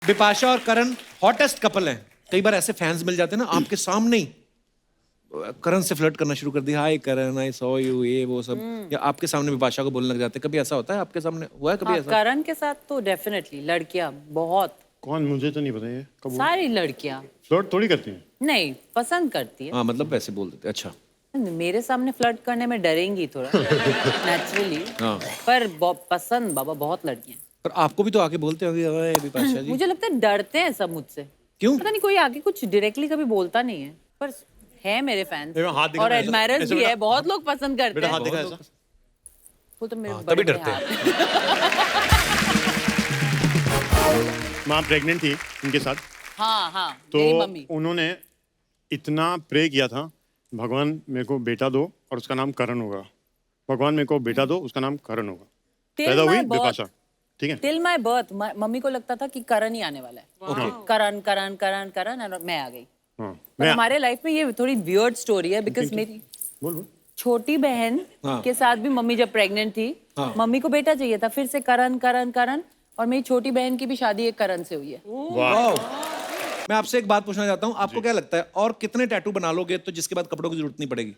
बिपाशा और करण hottest couple हैं। कई बार ऐसे फैंस मिल जाते हैं ना आपके सामने ही, करण से फ्लर्ट करना शुरू कर दिया, हाय करण, आई सॉ यू, ये वो सब, या आपके सामने बिपाशा को बोलने लग जाते हैं। कभी ऐसा होता है आपके सामने, हुआ है कभी ऐसा? करण के साथ तो डेफिनेटली लड़कियां बहुत, कौन, मुझे तो नहीं पता ये कब हुआ? सारी लड़कियां फ्लर्ट थोड़ी करती हैं। नहीं पसंद करती है। हाँ मतलब वैसे बोल देते। अच्छा, मेरे सामने फ्लर्ट करने में डरेंगी थोड़ा नेचुरली, हाँ। पर पसंद बाबा बहुत लड़कियां। पर आपको भी तो आके बोलते होंगे, ओए बिपाशा जी। मुझे लगता है डरते हैं सब मुझसे, क्यों? पता नहीं, कोई आगे कुछ डायरेक्टली कभी बोलता नहीं है, पर है मेरे फैंस हाथ दिखा और ऐसा- एडमायरर्स ऐसे भी है, बेटा- बहुत लोग पसंद करते बेटा हैं। हाथ दिखा ऐसा। वो तो मेरे तभी बड़े डरते हैं। माँ प्रेग्नेंट थी उनके साथ, हाँ हाँ, मेरी तो मम्मी। उन्होंने इतना प्रे किया था, भगवान मेरे को बेटा दो और उसका नाम करण होगा, भगवान मेरे को बेटा दो उसका नाम करण होगा। पैदा हुई बिपाशा, ठीक है। टिल माय बर्थ मम्मी को लगता था कि करण ही आने वाला है। करण करण करण करण, और मैं आ गई। हाँ पर हमारे लाइफ में ये थोड़ी वियर्ड स्टोरी है, बिकॉज मेरी बोल बोल। छोटी बहन के साथ भी मम्मी जब प्रेग्नेंट थी, मम्मी को बेटा चाहिए था, फिर से करण करण करण, और मेरी छोटी बहन की भी शादी एक करण से हुई है। वाह। मैं आपसे एक बात पूछना चाहता हूँ, आपको क्या लगता है और कितने टैटू बना लोगे तो जिसके बाद कपड़ों की जरूरत नहीं पड़ेगी?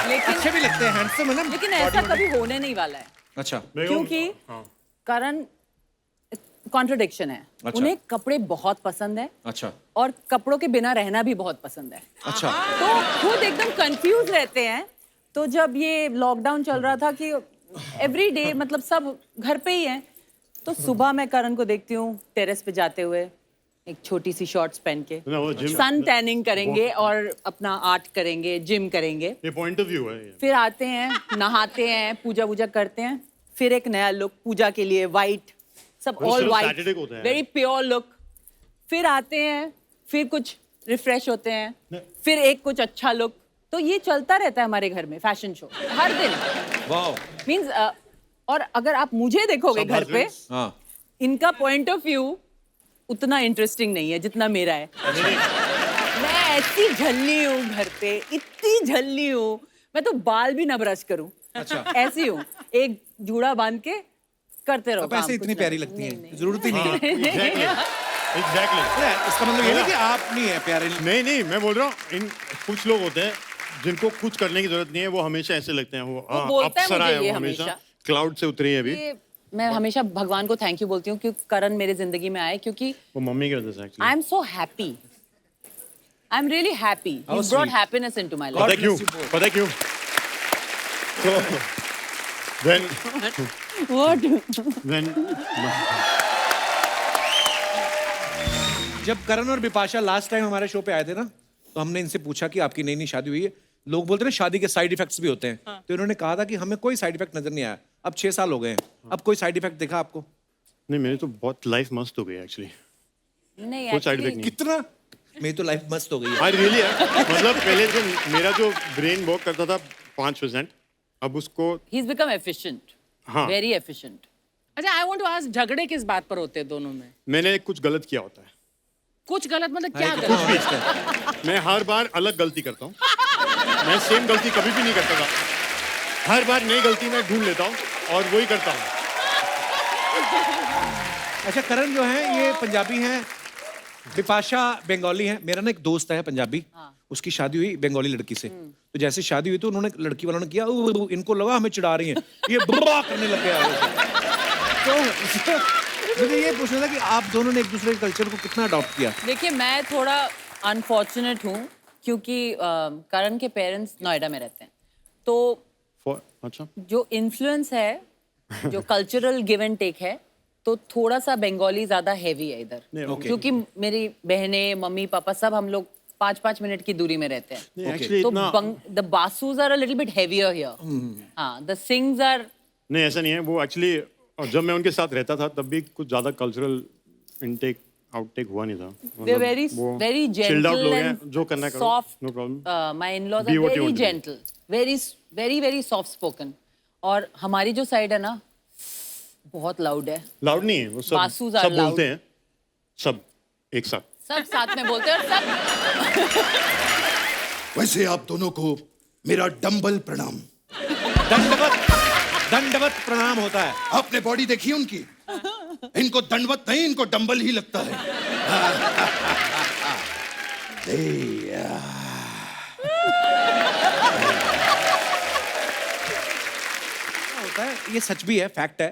लेकिन अच्छे भी लगते हैं, हैंडसम है ना। लेकिन ऐसा कभी होने नहीं वाला है, अच्छा, क्योंकि करण कॉन्ट्रडिक्शन है। अच्छा। उन्हें कपड़े बहुत पसंद है अच्छा, और कपड़ों के बिना रहना भी बहुत पसंद है, अच्छा। तो खुद एकदम कंफ्यूज रहते हैं। तो जब ये लॉकडाउन चल रहा था कि एवरी डे मतलब सब घर पे ही हैं, तो सुबह मैं करण को देखती हूँ टेरेस पे जाते हुए, एक छोटी सी शॉर्ट्स पहन के ना, वो जिम- सन टैनिंग करेंगे और अपना आर्ट करेंगे, जिम करेंगे, ये पॉइंट ऑफ व्यू है ये। फिर आते हैं, नहाते हैं, पूजा वूजा करते हैं, फिर एक नया लुक पूजा के लिए, वाइट सब, वो ऑल सिर्फ वाइट, Saturday को होता है। Very pure look. फिर आते हैं, फिर कुछ रिफ्रेश होते हैं, फिर एक कुछ अच्छा लुक। तो ये चलता रहता है हमारे घर में, फैशन शो हर दिन। वाह। मीन्स और अगर आप मुझे देखोगे घर पे, हाँ, इनका पॉइंट ऑफ व्यू उतना इंटरेस्टिंग नहीं है जितना मेरा है। मैं ऐसी झल्ली हूँ घर पे, इतनी झल्ली हूँ, मैं तो बाल भी ना ब्रश करूँ। अच्छा। ऐसी हूँ, एक जूड़ा बांध के करते रहो अब ऐसे काम, इतनी कुछ प्यारी नहीं। लगती नहीं, हैं, नहीं। जरूरत ही नहीं है। एग्जैक्टली। इसका मतलब ये नहीं कि आप नहीं है प्यारे। नहीं नहीं, मैं बोल रहा हूँ इन कुछ लोग होते हैं जिनको कुछ करने की जरूरत नहीं है, वो हमेशा ऐसे लगते हैं, वो बोलता है अप्सरा मुझे है, ये वो हमेशा हमेशा। क्लाउड से उतरी है अभी। ये मैं हमेशा भगवान को थैंक यू बोलती हूँ कि करण मेरे जिंदगी में आए, क्योंकि वो मम्मी की वजह से I actually. Am so happy, I am really happy, he brought happiness into my life. पता क्यों? पता क्यों? तो when जब करण और बिपाशा लास्ट टाइम हमारे शो पे आए थे ना, तो हमने इनसे पूछा कि आपकी नई नई शादी हुई है, लोग बोलते हैं ना शादी के साइड इफेक्ट्स भी होते हैं, तो इन्होंने कहा था कि हमें कोई साइड इफेक्ट नजर नहीं आया। अब 6 साल हो गए हैं, अब कोई साइड इफेक्ट देखा आपको? नहीं, मेरी तो बहुत लाइफ मस्त हो गई एक्चुअली, नहीं कोई साइड actually, इफेक्ट नहीं। कितना? मेरी तो लाइफ मस्त हो गई है। आई रियली है, मतलब पहले जो मेरा जो ब्रेन वर्क करता था 5%, अब उसको he's become efficient, हाँ। very efficient। अच्छा, आई वांट टू आस्क, झगड़े किस बात पर होते हैं दोनों में? मैंने कुछ गलत किया होता है, कुछ गलत मतलब क्या कुछ गलत? भी इसका। मैं हर बार अलग गलती करता हूँ, मैं सेम गलती कभी भी नहीं करता था, हर बार नई गलती मैं ढूंढ लेता हूँ और वही करता हूँ। अच्छा, करण जो है ये पंजाबी हैं, बिपाशा बंगाली है। मेरा ना एक दोस्त है पंजाबी, उसकी शादी हुई बंगाली लड़की से, तो जैसे शादी हुई तो उन्होंने लड़की वालों ने किया, इनको लगा हमें चिढ़ा रही हैं, ये बुरा करने लग गया। तो मुझे ये पूछना था कि आप दोनों ने एक दूसरे के कल्चर को कितना अडॉप्ट किया? देखिए, मैं थोड़ा अनफॉर्चुनेट हूँ क्योंकि करण के पेरेंट्स नोएडा में रहते हैं, तो अच्छा, जो इन्फ्लुएंस है, जो कल्चरल गिव एंड टेक है, तो थोड़ा सा बंगाली ज्यादा हैवी है इधर, okay. क्योंकि मेरी बहनें, मम्मी पापा सब हम लोग 5-5 मिनट की दूरी में रहते हैं, एक्चुअली तो इतना the Basus are a little bit heavier here, हाँ, द सिंग्स आर। नहीं, ऐसा नहीं है, वो एक्चुअली जब मैं उनके साथ रहता था तब भी कुछ ज्यादा कल्चरल इनटेक आउटटेक हुआ नहीं था, They're very very chilled out gentle लोग हैं, and जो करना करो, soft. no problem. My in-laws Be are what you very want to be. gentle, very very soft spoken. और हमारी जो साइड है ना, बहुत लाउड है, लाउड नहीं है, वो सब बासूज are सब loud. बोलते हैं, सब एक साथ। सब साथ में बोलते हैं और सब। वैसे आप दोनों को मेरा डंबल प्रणाम। दंडवत दंडवत प्रणाम होता है। आपने बॉडी देखी है उनकी? इनको दंडवत नहीं, इनको डंबल ही लगता है। होता है, ये सच भी है, फैक्ट है।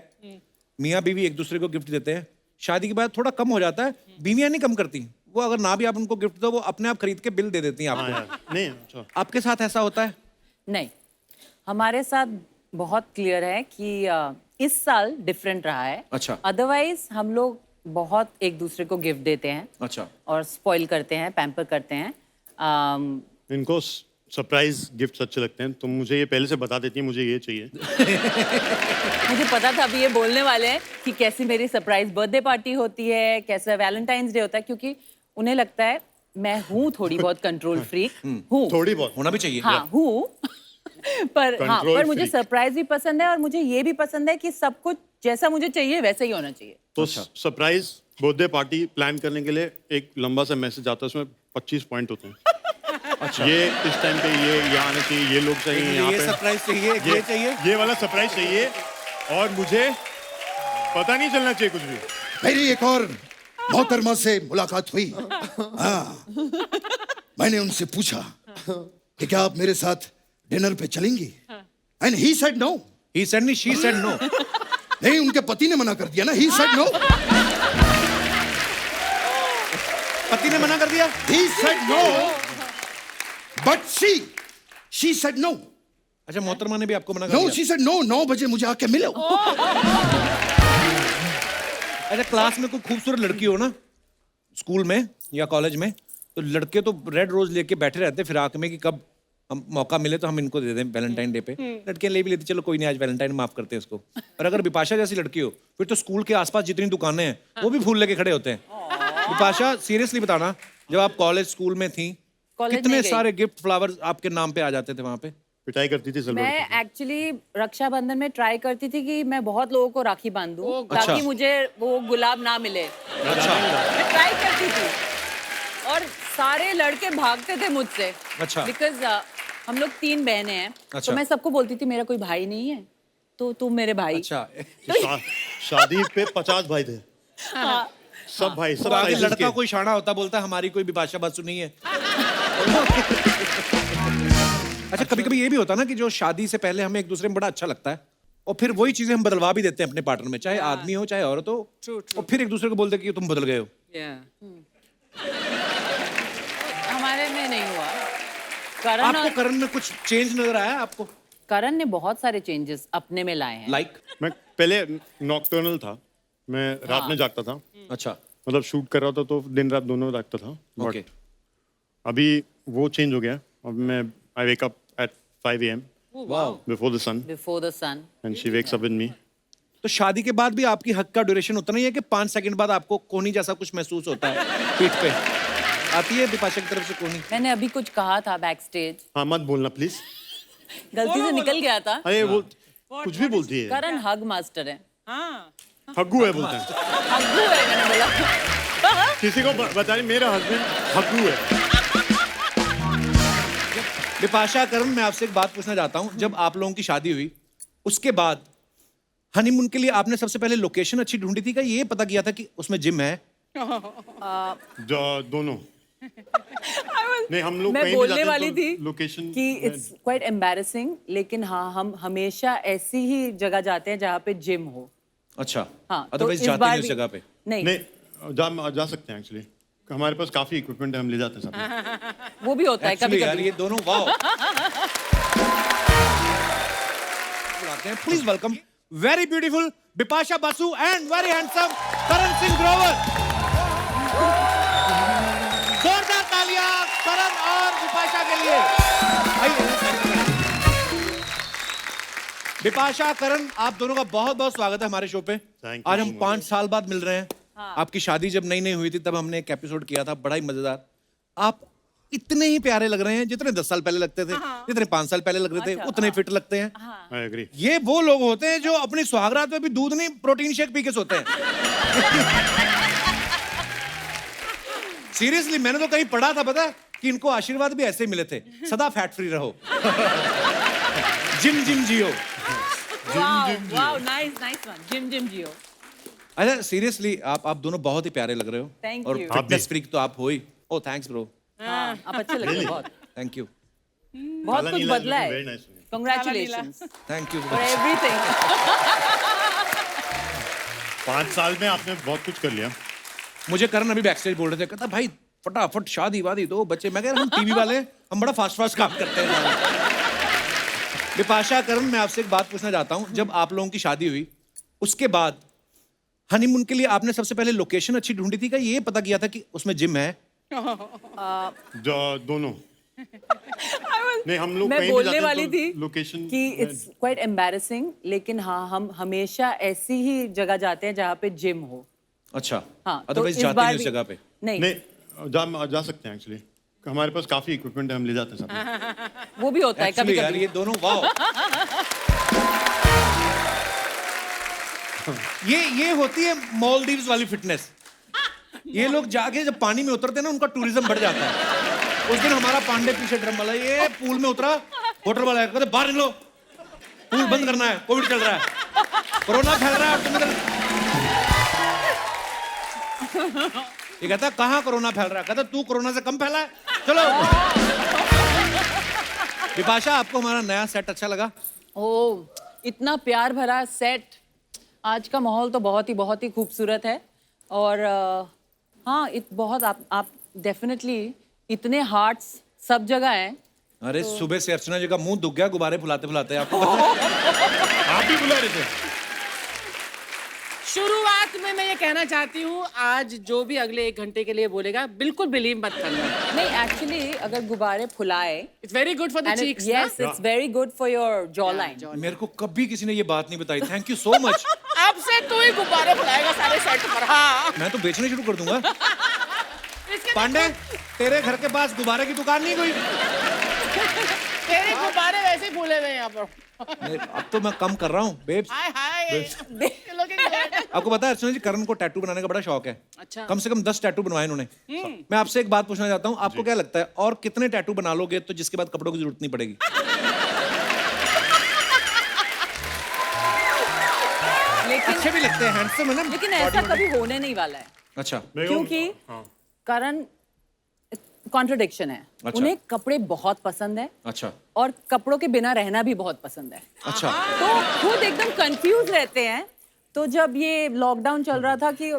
मियाँ बीवी एक दूसरे को गिफ्ट देते हैं, शादी के बाद थोड़ा कम हो जाता है, बीवियां नहीं कम करती। वो अगर ना भी आप उनको गिफ्ट दो, वो अपने आप खरीद के बिल दे देती हैं हाँ आपको। यार, नहीं अच्छा। आपके साथ ऐसा होता है? नहीं, हमारे साथ बहुत क्लियर है कि इस साल डिफरेंट रहा है। अच्छा। अदरवाइज हम लोग बहुत एक दूसरे को गिफ्ट देते हैं अच्छा। और स्पॉइल करते हैं, पैम्पर करते हैं। इनको सरप्राइज गिफ्ट अच्छे लगते हैं, तो मुझे ये पहले से बता देती है मुझे ये चाहिए। मुझे पता था अभी ये बोलने वाले हैं कि कैसी मेरी सरप्राइज बर्थडे पार्टी होती है, कैसा वैलेंटाइंस डे होता है, क्योंकि उन्हें लगता है मैं हूँ थोड़ी बहुत कंट्रोल फ्रीक हूँ। थोड़ी बहुत होना भी चाहिए। हाँ हूँ। पर Control मुझे freak। सरप्राइज भी पसंद है और मुझे ये भी पसंद है कि सब कुछ जैसा मुझे चाहिए वैसा ही होना चाहिए। तो सरप्राइज बर्थडे पार्टी प्लान करने के लिए एक लंबा सा मैसेज आता है, उसमें 25 पॉइंट होते हैं। अच्छा। ये इस टाइम पे ये यहाँ आना चाहिए, ये लोग चाहिए यहाँ ये पे, सरप्राइज चाहिए, ये चाहिए। ये वाला सरप्राइज चाहिए, और मुझे पता नहीं चलना चाहिए कुछ भी। मेरी एक और मोहतरमा से मुलाकात हुई। हाँ, मैंने उनसे पूछा कि क्या आप मेरे साथ डिनर पे चलेंगी? And he said no. He said नहीं, she said no। नहीं, उनके पति ने मना कर दिया ना। He said no. पति ने मना कर दिया। He said no, but she said no. अच्छा, मोहतरमा ने भी आपको मना कर No, दिया। she said no, 9 बजे मुझे आके मिलो। अच्छा, क्लास में कोई खूबसूरत लड़की हो ना, स्कूल में या कॉलेज में, तो लड़के तो रेड रोज लेके बैठे रहते फिराक में कि कब हम मौका मिले तो हम इनको दे दें वैलेंटाइन डे पे। लड़कियां ले भी लेती, चलो कोई नहीं आज वैलेंटाइन माफ करते हैं इसको। और अगर बिपाशा जैसी लड़की हो, फिर तो स्कूल के आसपास जितनी दुकानें हैं वो भी फूल लेके खड़े होते हैं। बिपाशा, सीरियसली बताना, जब आप कॉलेज स्कूल में थी, कॉलेज कितने नहीं गई। सारे गिफ्ट फ्लावर्स आपके नाम पे आ जाते थे वहां पे? पिटाई करती थी सब मैं लड़की। एक्चुअली रक्षाबंधन में ट्राई करती थी कि मैं बहुत लोगों को राखी बांधूं अच्छा। ताकि मुझे वो गुलाब ना मिले। अच्छा। मैं ट्राई करती थी और सारे लड़के भागते थे मुझसे। अच्छा। बिकॉज हम लोग 3 बहनें हैं। अच्छा। तो मैं सबको बोलती थी मेरा कोई भाई नहीं है, तो तुम मेरे भाई। अच्छा, शादी पे 50 भाई थे, हाँ। सब भाई, सब तो आगे sizes लड़का के। कोई शाना होता, बोलता हमारी कोई बिपाशा बासु नहीं है। अच्छा, कभी कभी ये भी होता ना कि जो शादी से पहले हमें एक दूसरे में बड़ा अच्छा लगता है और फिर वही चीजें हम बदलवा भी देते हैं अपने पार्टनर में, चाहे आदमी हो चाहे औरत हो। और फिर एक दूसरे को बोलते कि तुम बदल गए हो। हमारे में नहीं हुआ। करण आपको और करण में कुछ चेंज नजर आया आपको? करण ने बहुत सारे चेंजेस अपने में लाए हैं। लाइक? मैं पहले नॉकटर्नल था, मैं रात में जागता था, अच्छा, मतलब शूट कर रहा था तो दिन रात दोनों जागता था। ओके। बट अभी वो चेंज हो गया। अब मैं I wake up at 5 AM wow. Before the sun before the sun. And she wakes up with me. तो शादी के बाद भी आपकी हक का ड्यूरेशन उतना ही है कि 5 सेकंड बाद आपको कोनी जैसा कुछ महसूस होता है पीठ पे? आती है बिपाशा की तरफ से कोनी? मैंने अभी कुछ कहा था बैक स्टेज, हाँ, मत बोलना प्लीज। गलती से निकल गया था। अरे वो कुछ भी बोलती है, करण हग मास्टर है। हग्गू है बोलते हैं। हग्गू है मैंने बोला। किसी को बता रही मेरा हस्बैंड हग्गू है। बिपाशा, करण, मैं आपसे एक बात पूछना चाहता हूँ। जब आप लोगों की शादी हुई उसके बाद हनीमून के लिए आपने सबसे पहले लोकेशन अच्छी ढूंढी थी, क्या ये पता किया था कि उसमें जिम है? दोनों नहीं, हम लोग मैं कहीं भी बोलने जाते वाली हैं थी तो लोकेशन कि इट्स क्वाइट एम्बैरेसिंग, लेकिन हाँ हम हमेशा ऐसी ही जगह जाते हैं जहाँ पे जिम हो। अच्छा। हाँ, तो अदरवाइज इस जाते बार नहीं उस भी- जगह पे? नहीं, नहीं जा सकते हैं एक्चुअली। हमारे पास काफी इक्विपमेंट है, हम ले जाते हैं साथ। वो भी होता है कभी Actually, यार, कभी। ये दोनों wow. Please welcome very beautiful Bipasha Basu and very handsome Karan Singh Grover. जोरदार तालियां करण और बिपाशा के लिए। आइए। बिपाशा, करण, आप दोनों का बहुत बहुत स्वागत है हमारे शो पे। Thank you आज हम so much. 5 साल बाद मिल रहे हैं। आपकी शादी जब नई नई हुई थी तब हमने एक एपिसोड किया था, बड़ा ही मजेदार। आप इतने ही प्यारे लग रहे हैं जितने 10 साल पहले लगते थे, जितने 5 साल पहले लग रहे थे, उतने फिट लगते हैं। I agree. ये वो लोग होते हैं जो अपनी सुहागरात में भी दूध नहीं, प्रोटीन शेक पी के सोते हैं। सीरियसली, मैंने तो कहीं पढ़ा था, पता है, कि इनको आशीर्वाद भी ऐसे ही मिले थे, सदा फैट फ्री रहो, जिम जिम जियो। Wow nice nice one gym जियो। अच्छा सीरियसली आप दोनों बहुत ही प्यारे लग रहे हो। Thank और you. फिटनेस फ्रीक तो आप हो ही। ओ थैंक्स ब्रो, हाँ, आप अच्छे लग रहे हो बहुत। थैंक यू बहुत कुछ बदला है। Very nice. Congratulations thank you. for everything. 5 साल में आपने बहुत कुछ कर लिया। मुझे करण अभी बैक स्टेज बोल रहे थे, कहता भाई फटाफट शादी वादी दो बच्चे। मैं कह रहा हम टीवी वाले हम बड़ा फास्ट फास्ट काम करते हैं। बिपाशा करण, मैं आपसे एक बात पूछना चाहता हूँ, जब आप लोगों की शादी हुई उसके बाद हनीमून के लिए आपने सबसे पहले लोकेशन अच्छी ढूंढी थी, क्या ये पता किया था कि उसमें जिम है? जो दोनों नहीं, हम लोग मैं कहीं भी बोलने जाते हैं वाली तो थी लोकेशन कि इट्स क्वाइट एम्बैरेसिंग, लेकिन हाँ हम हमेशा ऐसी ही जगह जाते हैं जहाँ पे जिम हो। अच्छा, हाँ, तो अदरवाइज इस जाते बार नहीं उस भी- जगह पे? नहीं, नहीं जा सकते हैं एक्चुअली। हमारे पास काफी इक्विपमेंट है, हम ले जाते हैं साथ। वो भी होता है कभी Actually यार कभी। ये दोनों वाओ। ये होती है मालदीव्स वाली फिटनेस। ये लोग जाके जब पानी में उतरते हैं ना, उनका टूरिज्म बढ़ जाता है। उस दिन हमारा पांडे पीछे ड्रम वाला ये पूल में उतरा, होटल वाला कहते बाहर निकलो, पूल बंद करना है, कोविड चल रहा है, कोरोना फैल रहा है और तुम इधर। ये कहता कहाँ कोरोना फैल रहा है? कहता तू कोरोना से कम फैला है, चलो। विपाशा, आपको हमारा नया सेट अच्छा लगा? ओ, इतना प्यार भरा सेट। आज का माहौल तो बहुत ही खूबसूरत है। और हाँ, बहुत आप डेफिनेटली इतने हार्ट्स सब जगह हैं। अरे सुबह से अर्चना जी का मुंह दुख गया गुब्बारे फुलाते फुलाते। आपको पता है? आप भी बुला रहे थे। शुरुआत में मैं ये कहना चाहती हूँ, आज जो भी अगले 1 घंटे के लिए बोलेगा बिल्कुल बिलीव मत करना। नहीं, एक्चुअली अगर गुब्बारे फुलाए, it's very good for the cheeks. Yes, it's very good for your jaw line. मेरे को कभी किसी ने ये बात नहीं बताई। Thank you so much. अब से तू ही गुब्बारे फुलाएगा सारे सेट पर। हाँ, मैं तो बेचने शुरू कर दूंगा। पांडे, तेरे घर के पास गुब्बारे की दुकान नहीं कोई? तेरे गुब्बारे वैसे ही फूले हुए हैं यहाँ पर। नहीं, अब तो मैं कम कर रहा हूँ बेब्स। हाय हाय, looking good। आपको पता है अर्चना जी, करण को टैटू बनाने का बड़ा शौक है। अच्छा। कम से कम 10 टैटू बनवाए इन्होंने। मैं आपसे एक बात पूछना चाहता हूँ, आपको क्या लगता है और कितने टैटू बना लोगे तो जिसके बाद कपड़ों की जरूरत नहीं पड़ेगी? लेकिन अच्छे भी लगते हैं, हैंडसम है ना। लेकिन ऐसा कभी होने नहीं वाला है, अच्छा, क्योंकि करण कॉन्ट्रडिक्शन है। अच्छा। उन्हें कपड़े बहुत पसंद है अच्छा, और कपड़ों के बिना रहना भी बहुत पसंद है। अच्छा। तो खुद एकदम कंफ्यूज रहते हैं। तो जब ये लॉकडाउन चल रहा था कि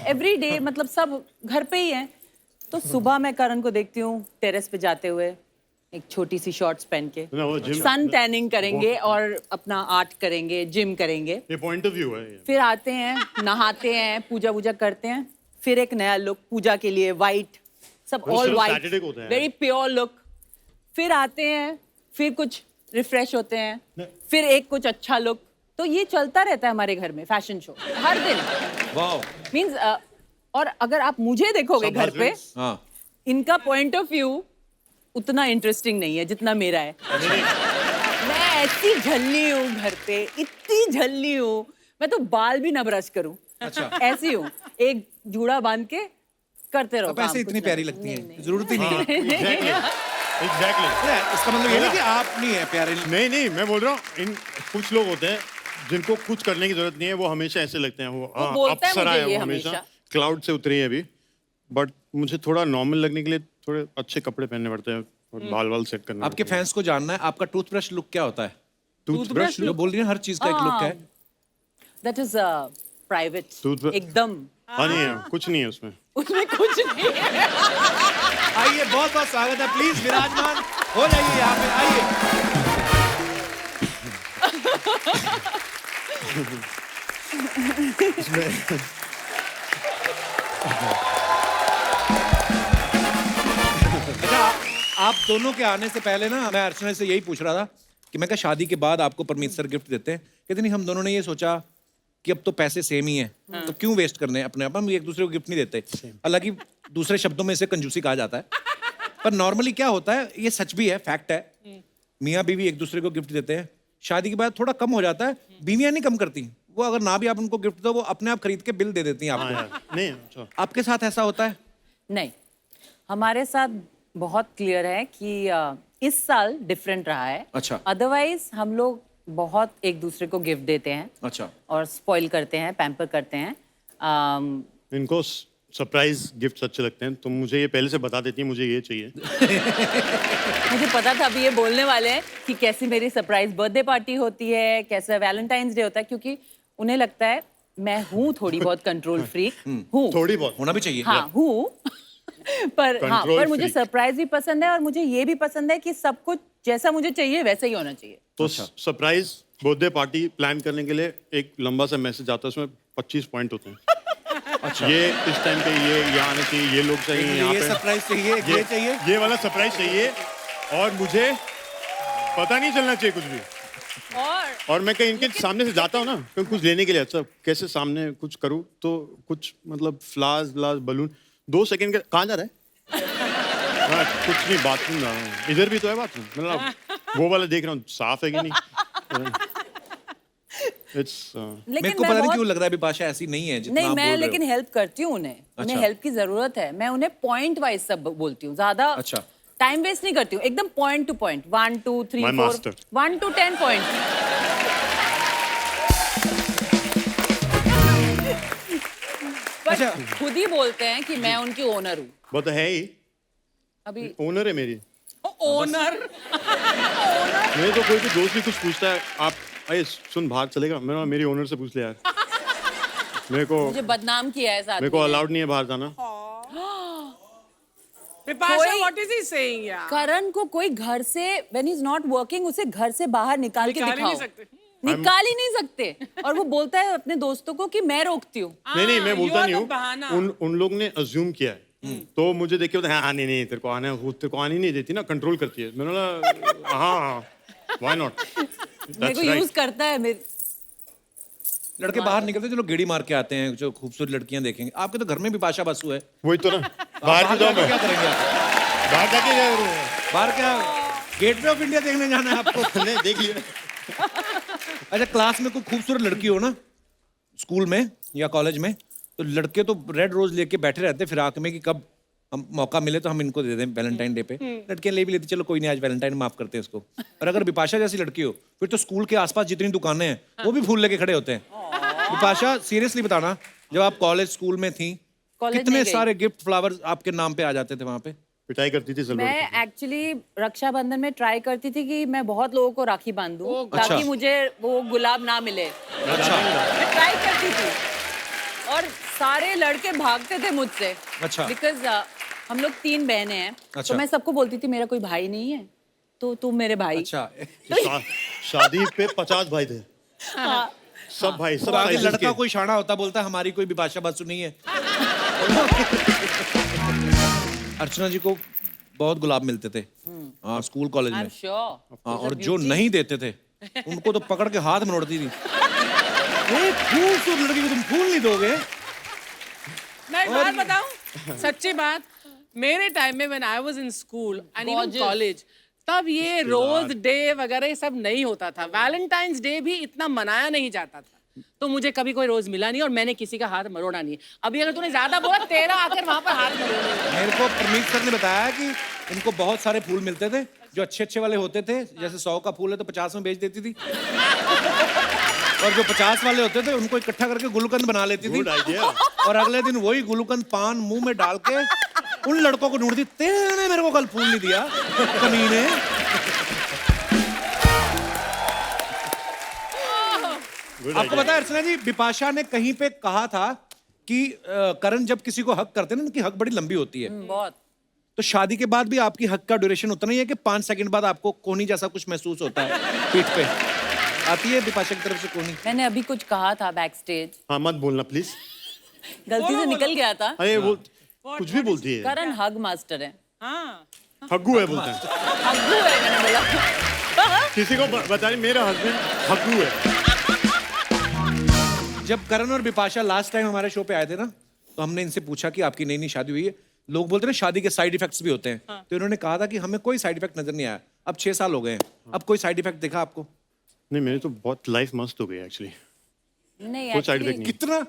एवरी डे मतलब सब घर पे ही हैं, तो सुबह मैं करण को देखती हूँ टेरेस पे जाते हुए, एक छोटी सी शॉर्ट्स पहन के ना, वो जिम- सन टैनिंग करेंगे और अपना आर्ट करेंगे, जिम करेंगे। ये पॉइंट ऑफ व्यू है ये। फिर आते हैं, नहाते हैं, पूजा वूजा करते हैं, फिर एक नया लुक पूजा के लिए, वाइट सब वो ऑल सिर्फ वाइट, Saturday को होता है। Very pure look. फिर आते हैं, फिर कुछ रिफ्रेश होते हैं, फिर एक कुछ अच्छा लुक। तो ये चलता रहता है हमारे घर में, फैशन शो हर दिन। वाओ। मींस और अगर आप मुझे देखोगे सब घर पे, husbands? हाँ, इनका पॉइंट ऑफ व्यू उतना इंटरेस्टिंग नहीं है जितना मेरा है। मैं ऐसी झल्ली हूँ घर पे, इतनी झल्ली हूँ, मैं तो बाल भी ना ब्रश करूँ। अच्छा। ऐसी हूँ, एक जूड़ा बांध के करते रहो आप काम, ऐसे कुछ इतनी ना प्यारी कुछ। लगती नहीं, हैं, नहीं। जरूरत ही नहीं है। Exactly exactly. अरे, इसका मतलब ये नहीं कि आप नहीं है प्यारे। नहीं, मैं बोल रहा हूँ, इन कुछ लोग होते हैं जिनको कुछ करने की जरूरत नहीं है, वो हमेशा ऐसे लगते हैं। वो बोलता है अप्सरा मुझे है, ये वो हमेशा हमेशा। क्लाउड से उतरी है अभी। बट मुझे थोड़ा नॉर्मल लगने के लिए थोड़े अच्छे कपड़े पहनने पड़ते हैं और बाल वाल सेट करना आपके फैंस को जानना है आपका टूथब्रश लुक क्या होता है? टूथब्रश जो बोल रही है हर चीज का एक लुक है। That is प्राइवेट, Toothbrush- एकदम हाँ, नहीं है, कुछ नहीं है उसमें। उसमें कुछ नहीं है। आइए, बहुत बहुत स्वागत है, प्लीज विराजमान हो जाइए यहाँ पे, आइए। अच्छा, आप दोनों के आने से पहले ना मैं अर्चना से यही पूछ रहा था कि मैं क्या शादी के बाद आपको परमीत सर गिफ्ट देते हैं? कहते नहीं, हम दोनों ने ये सोचा कि अब तो पैसे सेम ही हैं, तो क्यों वेस्ट करने हैं अपने आप, हम एक दूसरे को गिफ्ट नहीं देते। हालांकि दूसरे शब्दों में इसे कंजूसी कहा जाता है, पर नॉर्मली क्या होता है, ये सच भी है, फैक्ट है, मियाँ बीवी एक दूसरे को गिफ्ट देते हैं, शादी के बाद थोड़ा कम हो जाता है। बीवियाँ नहीं कम करती, वो अगर ना भी आप उनको गिफ्ट दो, वो अपने आप खरीद के बिल दे देती हैं हाँ आपको। यार, नहीं अच्छा। आपके साथ ऐसा होता है? नहीं, हमारे साथ बहुत क्लियर है कि इस साल डिफरेंट रहा है। अच्छा। अदरवाइज हम लोग बहुत एक दूसरे को गिफ्ट देते हैं अच्छा और स्पॉइल करते हैं, पैम्पर करते हैं। इनको सरप्राइज गिफ्ट्स अच्छे लगते हैं, तुम मुझे ये पहले से बता देती है मुझे ये चाहिए। मुझे पता था अभी ये बोलने वाले हैं कि कैसी मेरी सरप्राइज बर्थडे पार्टी होती है, कैसा वैलेंटाइंस डे होता है, क्योंकि उन्हें लगता है मैं हूँ थोड़ी बहुत कंट्रोल फ्रीक हूँ। थोड़ी बहुत होना भी चाहिए। हाँ हूँ पर हाँ, Control पर मुझे freak। सरप्राइज भी पसंद है और मुझे ये भी पसंद है कि सब कुछ जैसा मुझे चाहिए वैसे ही होना चाहिए। तो सरप्राइज बर्थडे पार्टी प्लान करने के लिए एक लंबा सा मैसेज आता है, उसमें 25 पॉइंट होते हैं। अच्छा, ये इस टाइम पे ये यहाँ आना चाहिए, ये लोग चाहिए यहाँ ये पे, सरप्राइज चाहिए, ये चाहिए। ये वाला सरप्राइज चाहिए और मुझे पता नहीं चलना चाहिए कुछ भी। और मैं कहीं इनके सामने से जाता हूँ ना कहीं कुछ लेने के लिए, अच्छा कैसे सामने कुछ करूँ तो कुछ मतलब फ्लावर्स व्लावर्स बलून 2 सेकंड के कहाँ जा रहा है? हाँ, कुछ नहीं, बाथरूम जा रहा हूँ। इधर भी तो है बाथरूम, मतलब वो वाला देख रहा हूँ साफ है कि नहीं। It's, मेरे को पता नहीं क्यों लग रहा है बिपाशा ऐसी नहीं है जितना नहीं आप मैं बोल रहे लेकिन हो। हेल्प करती हूँ उन्हें। उन्हें हेल्प की जरूरत है, मैं उन्हें पॉइंट वाइज सब बोलती हूँ, ज्यादा अच्छा। टाइम वेस्ट नहीं करती हूँ, एकदम point two point 1 2 3 My 4 master। 1 to 10 point. अच्छा। खुद ही बोलते हैं कि मैं उनकी ओनर हूँ। वो तो है ही, अभी ओनर है मेरी। ओनर मेरे तो कोई भी दोस्त भी कुछ पूछता है, आप अरे सुन बाहर चलेगा, मेरी ओनर से पूछ ले यार। मेरे को मुझे बदनाम किया है साथ मेरे को अलाउड नहीं है बाहर जाना। विपाशा कोई- व्हाट इज ही सेइंग यार? करण को कोई घर से व्हेन इज नॉट वर्किंग उसे घर से बाहर निकाल के निकाल ही दिखाओ। नहीं सकते। निकाल ही नहीं सकते। और वो बोलता है अपने दोस्तों को कि मैं रोकती हूँ। नहीं मैं बोलता नहीं बहाना। हूँ, उन लोग ने अज्यूम किया है, तो मुझे देख के बोलते हैं हाँ नहीं तेरे को आना है, वो तेरे को आने नहीं देती ना, कंट्रोल करती है। मैंने बोला हाँ व्हाई नॉट, मेरे को यूज करता है मेरे। लड़के बाहर निकलते चलो गेड़ी मार के आते हैं, जो खूबसूरत लड़कियां देखेंगे। आपके तो घर में भी बिपाशा बसु है। वही तो ना, आप बाहर भी जाऊँ जाके मैं, क्या करेंगे आप? बाहर जाके क्या करूँ? बाहर क्या गेटवे ऑफ इंडिया देखने जाना है आपको? नहीं देख लिया। अच्छा, क्लास में कोई खूबसूरत लड़की हो ना, स्कूल में या कॉलेज में, तो लड़के तो रेड रोज लेके बैठे रहते फिराक में कि कब हम मौका मिले तो हम इनको दे दें वैलेंटाइन डे पे। लड़कियां ले भी लेती, चलो कोई नहीं आज वैलेंटाइन माफ करते हैं इसको। और अगर बिपाशा जैसी लड़की हो फिर तो स्कूल के आसपास जितनी दुकानें हैं वो भी फूल लेके खड़े होते हैं। बिपाशा सीरियसली बताना, जब आप कॉलेज स्कूल में थी कॉलेज कितने नहीं गई। सारे गिफ्ट फ्लावर्स आपके नाम पे आ जाते थे वहां पे? पिटाई करती थी सब लड़कों की। मैं एक्चुअली रक्षाबंधन में ट्राई करती थी कि मैं बहुत लोगों को राखी बांधूं अच्छा। ताकि मुझे वो गुलाब ना मिले। अच्छा मैं ट्राई करती थी और सारे लड़के भागते थे मुझसे। अच्छा। बिकॉज हम लोग 3 बहनें हैं। अच्छा। तो मैं सबको बोलती थी मेरा कोई भाई नहीं है तो तुम मेरे भाई। अच्छा। शादी पे 50 भाई थे, हाँ। सब भाई, तो सब आगे sizes लड़का के। कोई शाना होता बोलता हमारी कोई बिपाशा बसु नहीं है। अर्चना जी को बहुत गुलाब मिलते थे हाँ स्कूल कॉलेज आई एम में। श्योर। हाँ, और जो नहीं देते थे उनको तो पकड़ के हाथ में मोड़ती थी। एक खूबसूरत लड़की को तुम फूल नहीं दोगे? मैं एक बात बताऊं, सच्ची बात, मेरे टाइम में when I was in school and even Gorgeous। College, तब ये रोज डे वगैरह ये सब नहीं होता था। वैलेंटाइंस डे भी इतना मनाया नहीं जाता था, तो मुझे कभी कोई रोज मिला नहीं और मैंने किसी का हाथ मरोड़ा नहीं। अभी अगर तूने ज्यादा बोला तेरा आकर वहां पर हाथ मरोड़ा। मेरे को परमीत सर ने बताया कि इनको बहुत सारे फूल मिलते थे जो अच्छे अच्छे वाले होते थे, जैसे 100 का फूल है तो 50 में बेच देती थी। और जो 50 वाले होते थे उनको इकट्ठा करके गुलकंद बना लेती थी। Good idea। और अगले दिन वही गुलकंद पान मुंह में डाल के उन लड़कों को ढूंढती, तेने मेरे को कल फूल नहीं दिया कमीने। आपको पता है अर्चना जी, बिपाशा ने कहीं पे कहा था कि करण जब किसी को हक करते हैं ना, उनकी हक बड़ी लंबी होती है। बहुत। तो शादी के बाद भी आपकी हक का ड्यूरेशन उतना ही है कि 5 सेकंड बाद आपको कोहनी जैसा कुछ महसूस होता है पीठ पे? आती है बिपाशा की तरफ से कोहनी? मैंने अभी कुछ कहा था बैक स्टेज, हाँ मत बोलना प्लीज। गलती से निकल गया था। अरे वो कुछ भी बोलती है, करण हग मास्टर है। हाँ, हग्गू है बोलते हैं। हग्गू है मैंने बोला। किसी को बता रही मेरा हस्बैंड हग्गू है। जब करण और बिपाशा लास्ट टाइम हमारे शो पे आए थे ना, तो हमने इनसे पूछा कि आपकी नई नई शादी हुई है, लोग बोलते हैं ना शादी के साइड इफेक्ट्स भी होते हैं। तो इन्होंने कहा था कि हमें कोई साइड इफेक्ट नजर नहीं आया। अब 6 साल हो गए हैं, अब कोई साइड इफेक्ट देखा आपको? नहीं मेरी तो बहुत लाइफ मस्त हो गई एक्चुअली, नहीं कोई साइड actually- इफेक्ट नहीं। कितना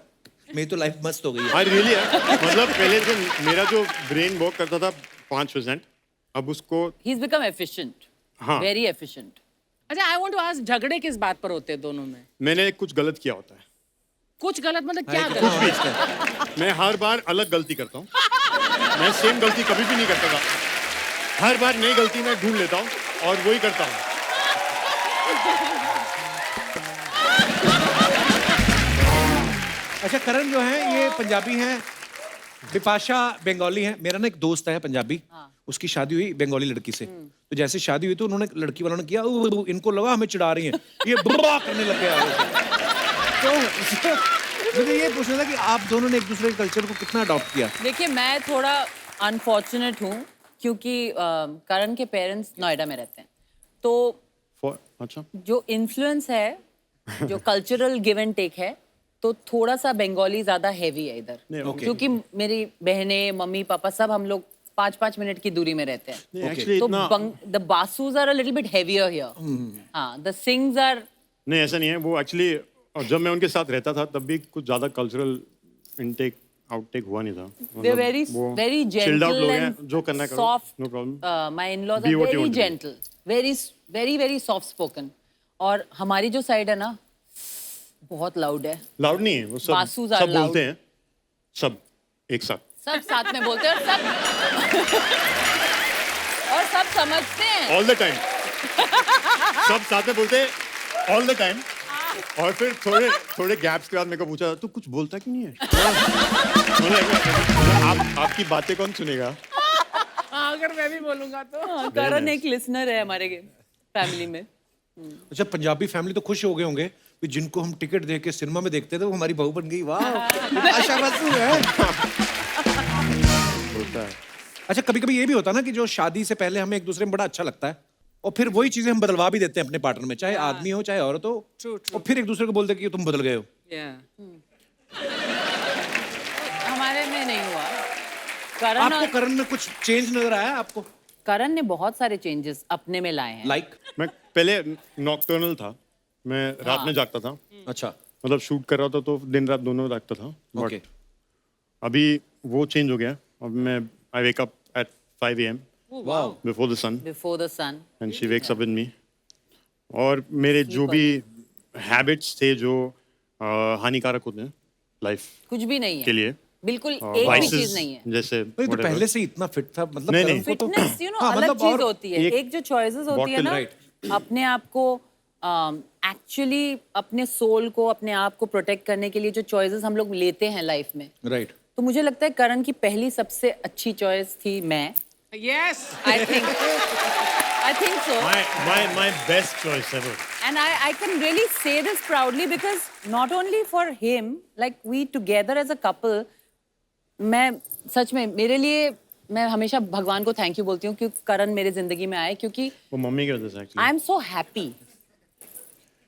मेरी तो लाइफ मस्त हो गई है। आई रियली है, मतलब पहले जो मेरा जो ब्रेन वर्क करता था 5%, अब उसको He's become efficient. हाँ। Very efficient. अच्छा, आई वांट टू आस्क, झगड़े किस बात पर होते हैं दोनों में? मैंने कुछ गलत किया होता है, कुछ गलत मतलब क्या कुछ गलत? भी इसका। मैं हर बार अलग गलती करता हूँ, मैं सेम गलती कभी भी नहीं करता था, हर बार नई गलती मैं ढूंढ लेता हूँ और वही करता हूँ। अच्छा करण जो है ये पंजाबी हैं, बिपाशा बंगाली है। मेरा ना एक दोस्त है पंजाबी, उसकी शादी हुई बंगाली लड़की से। तो जैसे शादी हुई तो उन्होंने लड़की वालों ने किया इनको लगा हमें चिढ़ा रही हैं, ये बुआ करने लग गया। तो मुझे ये पूछना था कि आप दोनों ने एक दूसरे के कल्चर को कितना अडॉप्ट किया? देखिए मैं थोड़ा अनफॉर्चुनेट हूँ क्योंकि करण के पेरेंट्स नोएडा में रहते हैं, तो अच्छा, जो इन्फ्लुएंस है, जो कल्चरल गिव एंड टेक है, तो थोड़ा सा बंगाली ज्यादा हैवी है इधर। okay. क्योंकि मेरी बहनें, मम्मी पापा सब हम लोग 5-5 मिनट की दूरी में रहते हैं। एक्चुअली तो इतना the Basus are a little bit heavier here. हाँ, द सिंग्स आर नहीं, ऐसा नहीं है। वो एक्चुअली जब मैं उनके साथ रहता था तब भी कुछ ज्यादा कल्चरल इनटेक आउटटेक हुआ नहीं था। they're very very chilled out gentle लोग हैं, and जो करना करो, soft. no problem. My in-laws Be are what you very want to be. gentle, very soft spoken. और हमारी जो साइड है ना, बहुत लाउड है। लाउड नहीं है, वो सब बासूज are सब loud. बोलते हैं, सब एक साथ। सब साथ में बोलते हैं और सब समझते हैं। ऑल द टाइम सब साथ में बोलते हैं ऑल द टाइम। और फिर थोड़े गैप्स के बाद मेरे को पूछा, तू कुछ बोलता क्यों नहीं है? आपकी बातें कौन सुनेगा? हाँ, अगर मैं भी बोलूंगा तो। करण एक लिसनर है हमारे फैमिली में। अच्छा पंजाबी फैमिली तो खुश हो गए होंगे कि जिनको हम टिकट दे के सिनेमा में देखते थे वो हमारी बहू बन गई। वाह, बिपाशा बसु है। होता है। अच्छा कभी कभी ये भी होता है ना कि जो शादी से पहले हमें एक दूसरे में बड़ा अच्छा लगता है और फिर वही चीजें हम बदलवा भी देते हैं अपने पार्टनर में, चाहे आदमी हो चाहे औरत हो। और फिर एक दूसरे को बोलते कि तुम बदल गए हो। हमारे में नहीं हुआ। करण आपको करण में कुछ चेंज नजर आया आपको? करण ने बहुत सारे चेंजेस अपने में लाए हैं। लाइक मैं पहले नॉकटर्नल था, मैं रात में जागता था, अच्छा मतलब शूट कर रहा था तो दिन रात दोनों जागता था। ओके बट अभी वो चेंज हो गया। अब मैं I wake up at 5 AM wow before the sun before the sun. And she wakes up with me. और मेरे जो भी हैबिट्स थे जो हानिकारक होते हैं लाइफ कुछ भी नहीं के है, लिए, बिल्कुल एक भी vices चीज नहीं है। जैसे तो whatever. पहले से ही इतना फिट था मतलब नहीं, करण नहीं। को तो फिटनेस यू नो हाँ, अलग मतलब चीज और होती है। एक एक जो चॉइसेस होती है bottle, ना, right. अपने आप को एक्चुअली अपने सोल को, अपने आप को प्रोटेक्ट करने के लिए जो चॉइसेस हम लोग लेते हैं लाइफ में, राइट। तो मुझे लगता है करण की पहली सबसे अच्छी चॉइस थी मैं। Yes. I think so. my best choice ever. And I can really say this proudly because not only for him, like we together as a couple, मैं सच में मेरे लिए मैं हमेशा भगवान को थैंक यू बोलती हूँ क्योंकि करण मेरे जिंदगी में आए, क्योंकि वो मम्मी की वजह से actually. I am so happy.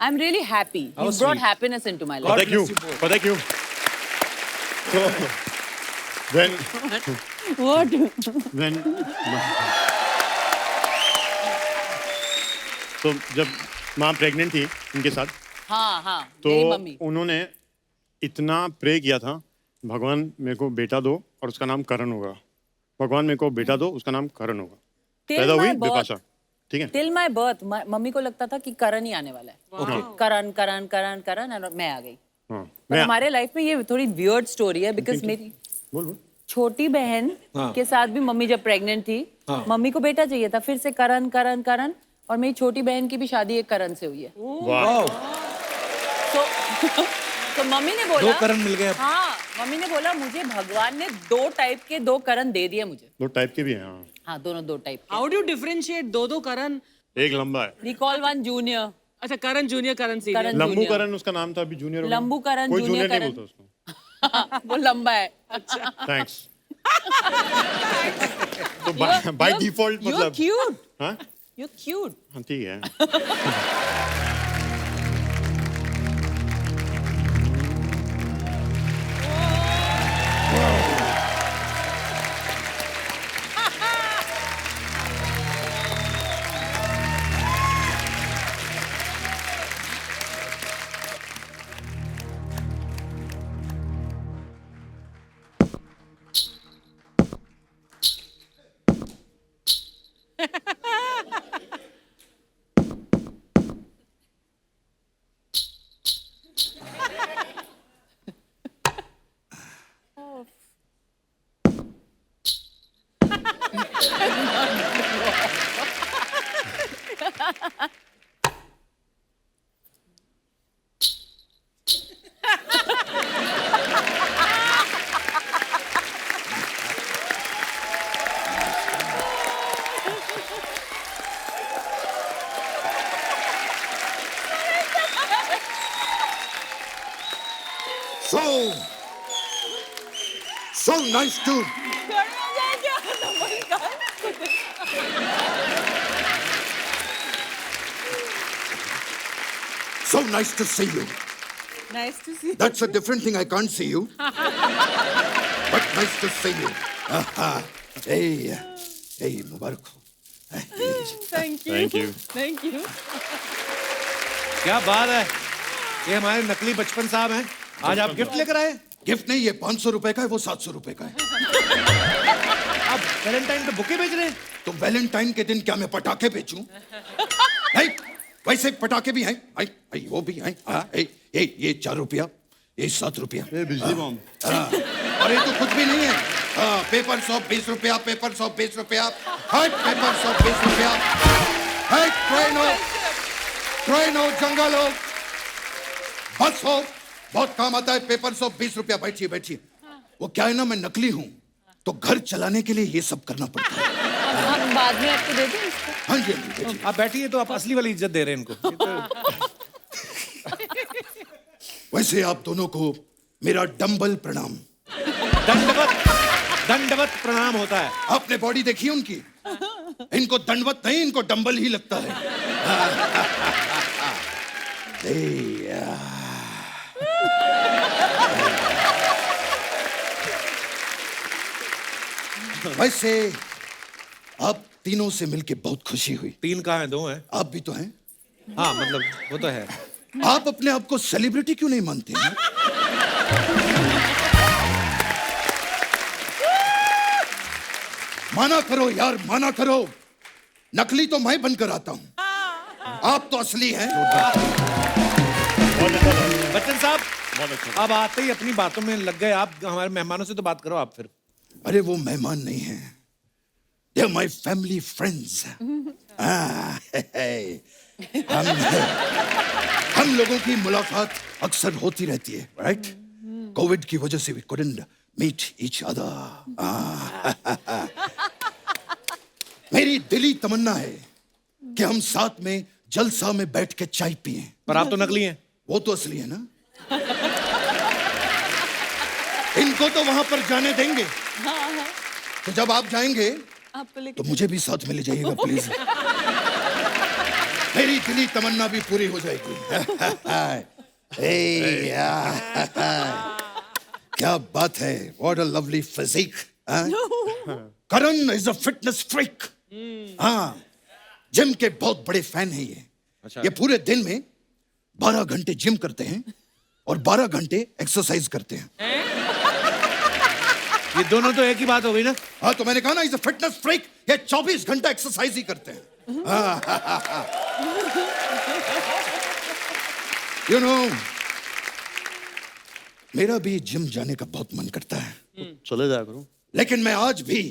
I'm really happy. How He brought sweet. happiness into my पता life. क्यों? bless you both. पता क्यों? तो when तो जब माँ प्रेग्नेंट थी उनके साथ, हाँ हाँ, तो मेरी मम्मी। उन्होंने इतना प्रे किया था, भगवान मेरे को बेटा दो और उसका नाम करण होगा, भगवान मेरे को बेटा दो उसका नाम करण होगा। पैदा हुई बिपाशा, ठीक है। टिल माय बर्थ मम्मी को लगता था कि करण ही आने वाला है। करण करण करण करण और मैं आ गई। हाँ, पर हमारे लाइफ में ये थोड़ी वियर्ड स्टोरी है बिकॉज मेरी बोल। छोटी बहन हाँ। के साथ भी मम्मी जब प्रेग्नेंट थी, हाँ। मम्मी को बेटा चाहिए था, फिर से करण करण करण, और मेरी छोटी बहन की भी शादी एक करण से हुई है। वाह, तो मम्मी ने दो बोला, करण मिल गए अब। हाँ मम्मी ने बोला मुझे भगवान ने 2 टाइप के 2 करण दे दिए मुझे। दो टाइप के भी हैं। हाँ, हाँ दोनों 2 टाइप के। How do you differentiate दो करण? एक लंबा है, We call one junior। अच्छा, करण जूनियर, करण सीनियर। करण लंबू junior। करण उसका नाम था, अभी जूनियर। लंबू करण, कोई जूनियर जूनियर नहीं करण। बोलता उसको। वो लंबा है। थैंक्स। तो बाय डिफॉल्ट You're मतलब cute। हाँ You're cute। हाँ, ठीक है। so nice to so nice to see you. Nice to see you. That's a different thing. I can't see you, but nice to see you. Hey, मुबारक हो. Thank you. Thank you. Thank you. क्या बात है, ये हमारे नकली बचपन साहब हैं। आज आप गिफ्ट लेकर आए। गिफ्ट नहीं, ये 500 रुपए का है, वो 700 रुपए का है. आप वैलेंटाइन पे बुके बेच रहे हैं। तो वैलेंटाइन के दिन क्या मैं पटाखे बेचूं? नहीं, वैसे पटाखे भी हैं, वो भी हैं. ये 4 रुपया, ये 7 रुपया. बिजली बॉम्ब. और ये तो कुछ भी नहीं है. पेपर सॉप 20 रुपया, पेपर सॉप 20 रुपया, पेपर सॉप 20 रुपया. ट्रेन हो, जंगल हो, बस हो, बहुत काम आता है. पेपर सॉप 20 रुपया. बैठिए बैठिए. वो क्या है ना, मैं नकली हूँ, तो घर चलाने के लिए ये सब करना पड़ता है. हम बाद में आपको दे दें इसको? हाँ जी, हाँ जी, बैठिए. आप बैठिए, तो आप असली वाली इज्जत दे रहे हैं इनको। ये तो- वैसे आप दोनों को मेरा डंबल प्रणाम. दंडवत प्रणाम होता है। आपने बॉडी देखी है उनकी? इनको दंडवत नहीं, इनको डंबल ही लगता है. वैसे आप तीनों से मिलके बहुत खुशी हुई. 3 कहाँ हैं, 2 हैं। आप भी तो हैं. हाँ, मतलब वो तो है। आप अपने आप को सेलिब्रिटी क्यों नहीं मानते हैं? माना करो यार, माना करो. नकली तो मैं बनकर आता हूं, आप तो असली हैं. बहुत अच्छा था. बच्चन साहब, बहुत अच्छा. अब आते ही अपनी बातों में लग गए आप। हमारे मेहमानों से तो बात करो आप फिर। अरे वो मेहमान नहीं हैं, they are my family friends. हम लोगों की मुलाकात अक्सर होती रहती है, राइट? कोविड की वजह से we couldn't meet each other. मेरी दिली तमन्ना है कि हम साथ में जलसा में बैठ के चाय पिएं. पर आप तो नकली हैं। वो तो असली है ना. इनको तो वहां पर जाने देंगे. तो जब आप जाएंगे आपको लेके तो मुझे भी साथ में ले जाइएगा प्लीज. मेरी दिली तमन्ना भी पूरी हो जाएगी. क्या बात है, what a lovely physique. Karan is a fitness freak. हाँ, जिम के बहुत बड़े फैन हैं ये. अच्छा। ये पूरे दिन में 12 घंटे जिम करते हैं और 12 घंटे एक्सरसाइज करते हैं. ये दोनों तो एक ही बात हो गई ना। हाँ, तो मैंने कहा ना, इज अ फिटनेस फ्रीक. ये 24 घंटा एक्सरसाइज ही करते हैं. यू नो, मेरा भी जिम जाने का बहुत मन करता है, चले जाया करो. लेकिन मैं आज भी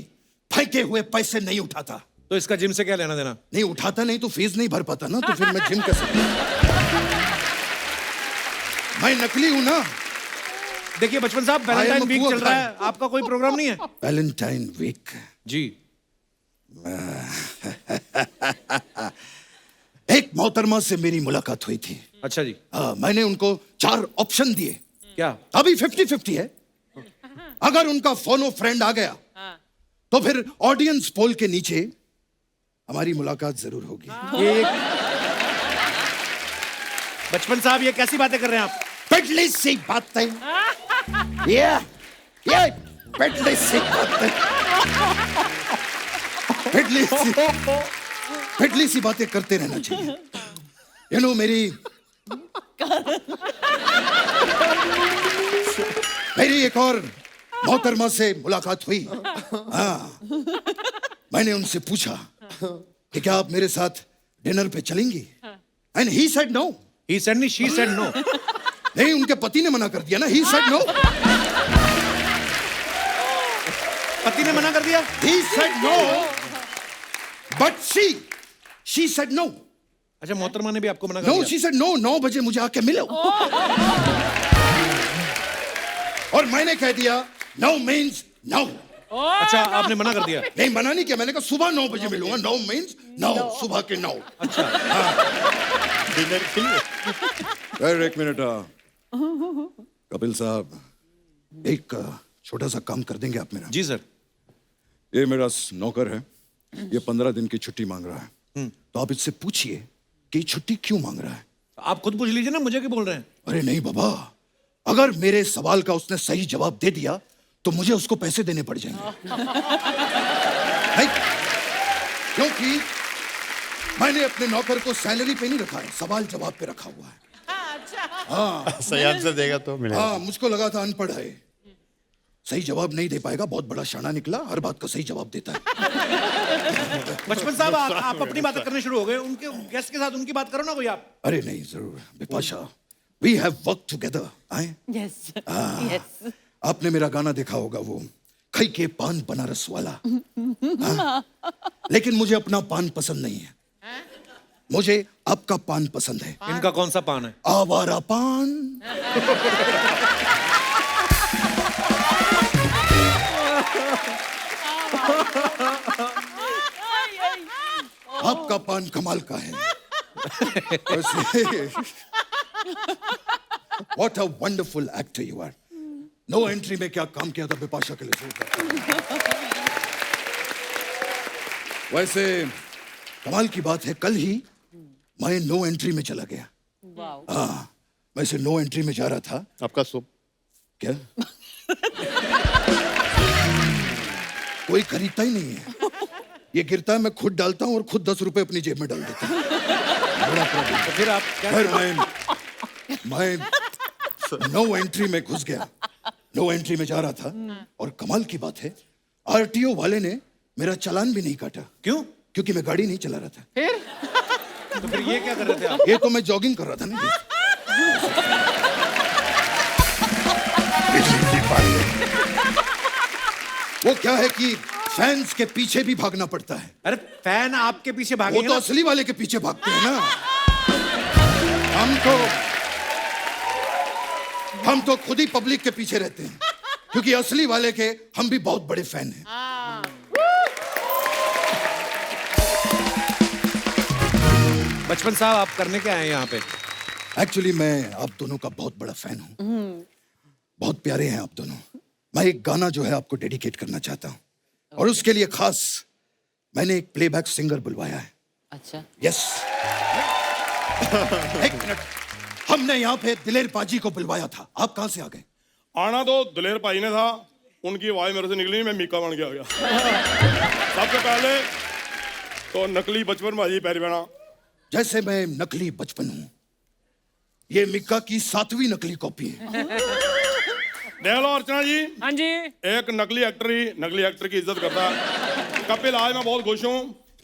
फेंके हुए पैसे नहीं उठाता. तो इसका जिम से क्या लेना देना? नहीं उठाता नहीं तो फीस नहीं भर पाता ना, तो फिर मैं जिम कैसे? मैं नकली हूं ना. देखिए बचपन साहब, वैलेंटाइन वीक चल रहा है, आपका कोई प्रोग्राम नहीं है? वैलेंटाइन वीक जी। एक मोहतरमा से मेरी मुलाकात हुई थी. अच्छा जी। मैंने उनको 4 ऑप्शन दिए. क्या? अभी 50-50 है. अगर उनका फोनो फ्रेंड आ गया तो फिर ऑडियंस पोल के नीचे हमारी मुलाकात जरूर होगी. ये बचपन साहब, ये कैसी बातें कर रहे हैं आप? पिटली सी बातें. ये पिटली सी बातें. पिटली सी बातें करते रहना चाहिए. यू नो, मेरी एक और मोहतरमा से मुलाकात हुई. मैंने उनसे पूछा कि क्या आप मेरे साथ डिनर पे चलेंगी? And he said no. He said नहीं, she said no. नहीं, उनके पति ने मना कर दिया ना. He said no. पति ने मना कर दिया? He said no. But she said no. अच्छा, मोहतरमा ने भी आपको मना कर No, दिया? she said no. 9 बजे मुझे आके मिलो. और मैंने कह दिया no means no. अच्छा, आपने मना कर दिया? नहीं, मना नहीं किया. मैंने कहा सुबह 9 बजे मिलूंगा. No means no. सुबह के 9. डिनर के लिए. यार एक मिनट. कपिल साहब, एक छोटा सा काम कर देंगे आप मेरा? जी सर। ये मेरा नौकर है, ये 15 दिन की छुट्टी मांग रहा है। तो आप इससे पूछिए कि छुट्टी क्यों मांग रहा है। आप खुद पूछ लीजिए ना, मुझे क्यों बोल रहे हैं? अरे नहीं बाबा, अगर मेरे सवाल का उसने सही जवाब दे दिया तो मुझे उसको पैसे देने पड़ जाएंगे। नहीं, क्योंकि मैंने अपने नौकर को सैलरी पे नहीं रखा है, सवाल जवाब पे रखा हुआ है। सही आंसर देगा तो मिलेगा। हाँ, मुझको लगा था अनपढ़ है, सही जवाब नहीं दे पाएगा, बहुत बड़ा शाना निकला, हर बात का सही जवाब देता है। बचपन साहब, आप अपनी बातें करने शुरू हो गए, उनके गेस्ट के साथ उनकी बात करो ना कोई आप। अरे नहीं, जरूर Bipasha, we have work together. आए, यस यस। आपने मेरा गाना देखा होगा, वो खई के पान बनारस वाला। हाँ? लेकिन मुझे अपना पान पसंद नहीं है, मुझे आपका पान पसंद है। इनका कौन सा पान है? आवारा पान। आपका पान कमाल का है। What a wonderful actor you are. No entry में क्या काम किया था बिपाशा के लिए। वैसे कमाल की बात है, कल ही मैं नो एंट्री में चला गया। हाँ, वैसे नो एंट्री में जा रहा था। आपका सूप क्या? कोई खरीदता ही नहीं है, ये गिरता है, मैं खुद डालता हूँ और खुद 10 रुपए अपनी जेब में डाल देता हूँ। बड़ा प्रॉब्लम। तो फिर आप क्या? फिर मैं नो एंट्री में घुस गया, नो एंट्री में जा रहा था, और कमाल की बात है, आरटीओ वाले ने मेरा चालान भी नहीं काटा। क्यों? क्योंकि मैं गाड़ी नहीं चला रहा था। तो फिर ये क्या कर रहे थे आप? ये तो मैं जॉगिंग कर रहा था ना। वो क्या है कि फैंस के पीछे भी भागना पड़ता है। अरे फैन आपके पीछे वो भागेंगे तो ना? असली वाले के पीछे भागते हैं ना। हम तो खुद ही पब्लिक के पीछे रहते हैं, क्योंकि असली वाले के हम भी बहुत बड़े फैन हैं। बचपन साहब, आप करने क्या आए यहाँ पे? एक्चुअली मैं आप दोनों का बहुत बड़ा फैन हूँ, बहुत प्यारे हैं आप दोनों। मैं एक गाना जो है आपको डेडिकेट करना चाहता हूँ, और उसके लिए खास मैंने एक प्लेबैक सिंगर बुलवाया है। अच्छा। यस। एक मिनट, हमने यहाँ पे दिलेर पाजी को बुलवाया था, आप कहाँ से आ गए? आना तो दिलेर भाई ने था, उनकी आवाज मेरे से निकली, मैं मीका बन के आ गया। सबसे पहले तो नकली बचपन भाजी पैर बना। जैसे मैं नकली बचपन हूँ, ये मिक्का की 7वीं नकली कॉपी है। देख लो अर्चना जी, हाँ जी। एक नकली एक्टर ही नकली एक्टर की इज्जत करता है। कपिल, आज मैं बहुत खुश हूँ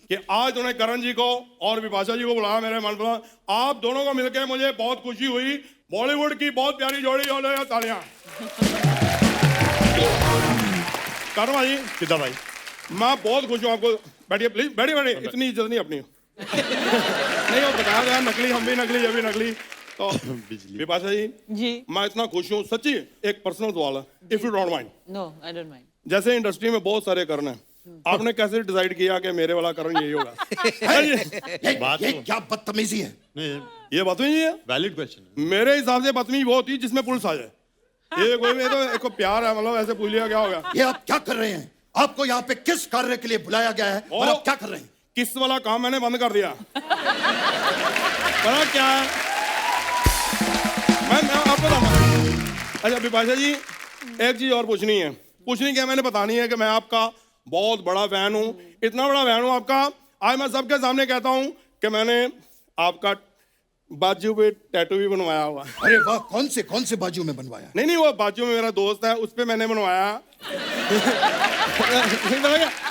कि आज तूने करण जी को और विपाशा जी को बुलाया मेरे मन पर। आप दोनों को मिलकर मुझे बहुत खुशी हुई। बॉलीवुड की बहुत प्यारी जोड़ी हो रही है, तालियां। करण भाई, कितना भाई? मैं बहुत खुश हूँ आपको। बैठिए प्लीज, बैठिए, इतनी इज्जत नहीं अपनी। नहीं, वो बताया गया नकली, हम भी नकली, ये भी नकली। तो विपाशा जी, मैं इतना खुश हूँ सच्ची। एक पर्सनल सवाल है, if you don't mind. No, I don't mind. जैसे इंडस्ट्री में बहुत सारे करण हैं, आपने कैसे डिसाइड किया कि मेरे वाला करण यही होगा? ये क्या बदतमीजी है? ये बात नहीं है, वैलिड क्वेश्चन। मेरे हिसाब से बदतमीजी वो होती है जिसमें पुलिस आ जाए। ये कोई तो एक प्यार है, मतलब ऐसे पूछ लिया क्या होगा? ये आप क्या कर रहे हैं? आपको यहाँ पे किस कार्य के लिए बुलाया गया है और आप क्या कर रहे हैं? किस वाला काम मैंने बंद कर दिया। पता क्या है, मैं आपको बताऊंगा। अच्छा विपाशा जी, एक चीज और पूछनी है। पूछनी क्या, मैंने बतानी है कि मैं आपका बहुत बड़ा फैन हूँ, इतना बड़ा फैन हूँ आपका। आज मैं सबके सामने कहता हूँ कि मैंने आपका बाजू पे टैटू भी बनवाया हुआ। अरे वाह, कौन से बाजू में बनवाया? नहीं, वो बाजू में मेरा दोस्त है, उस पे मैंने बनवाया।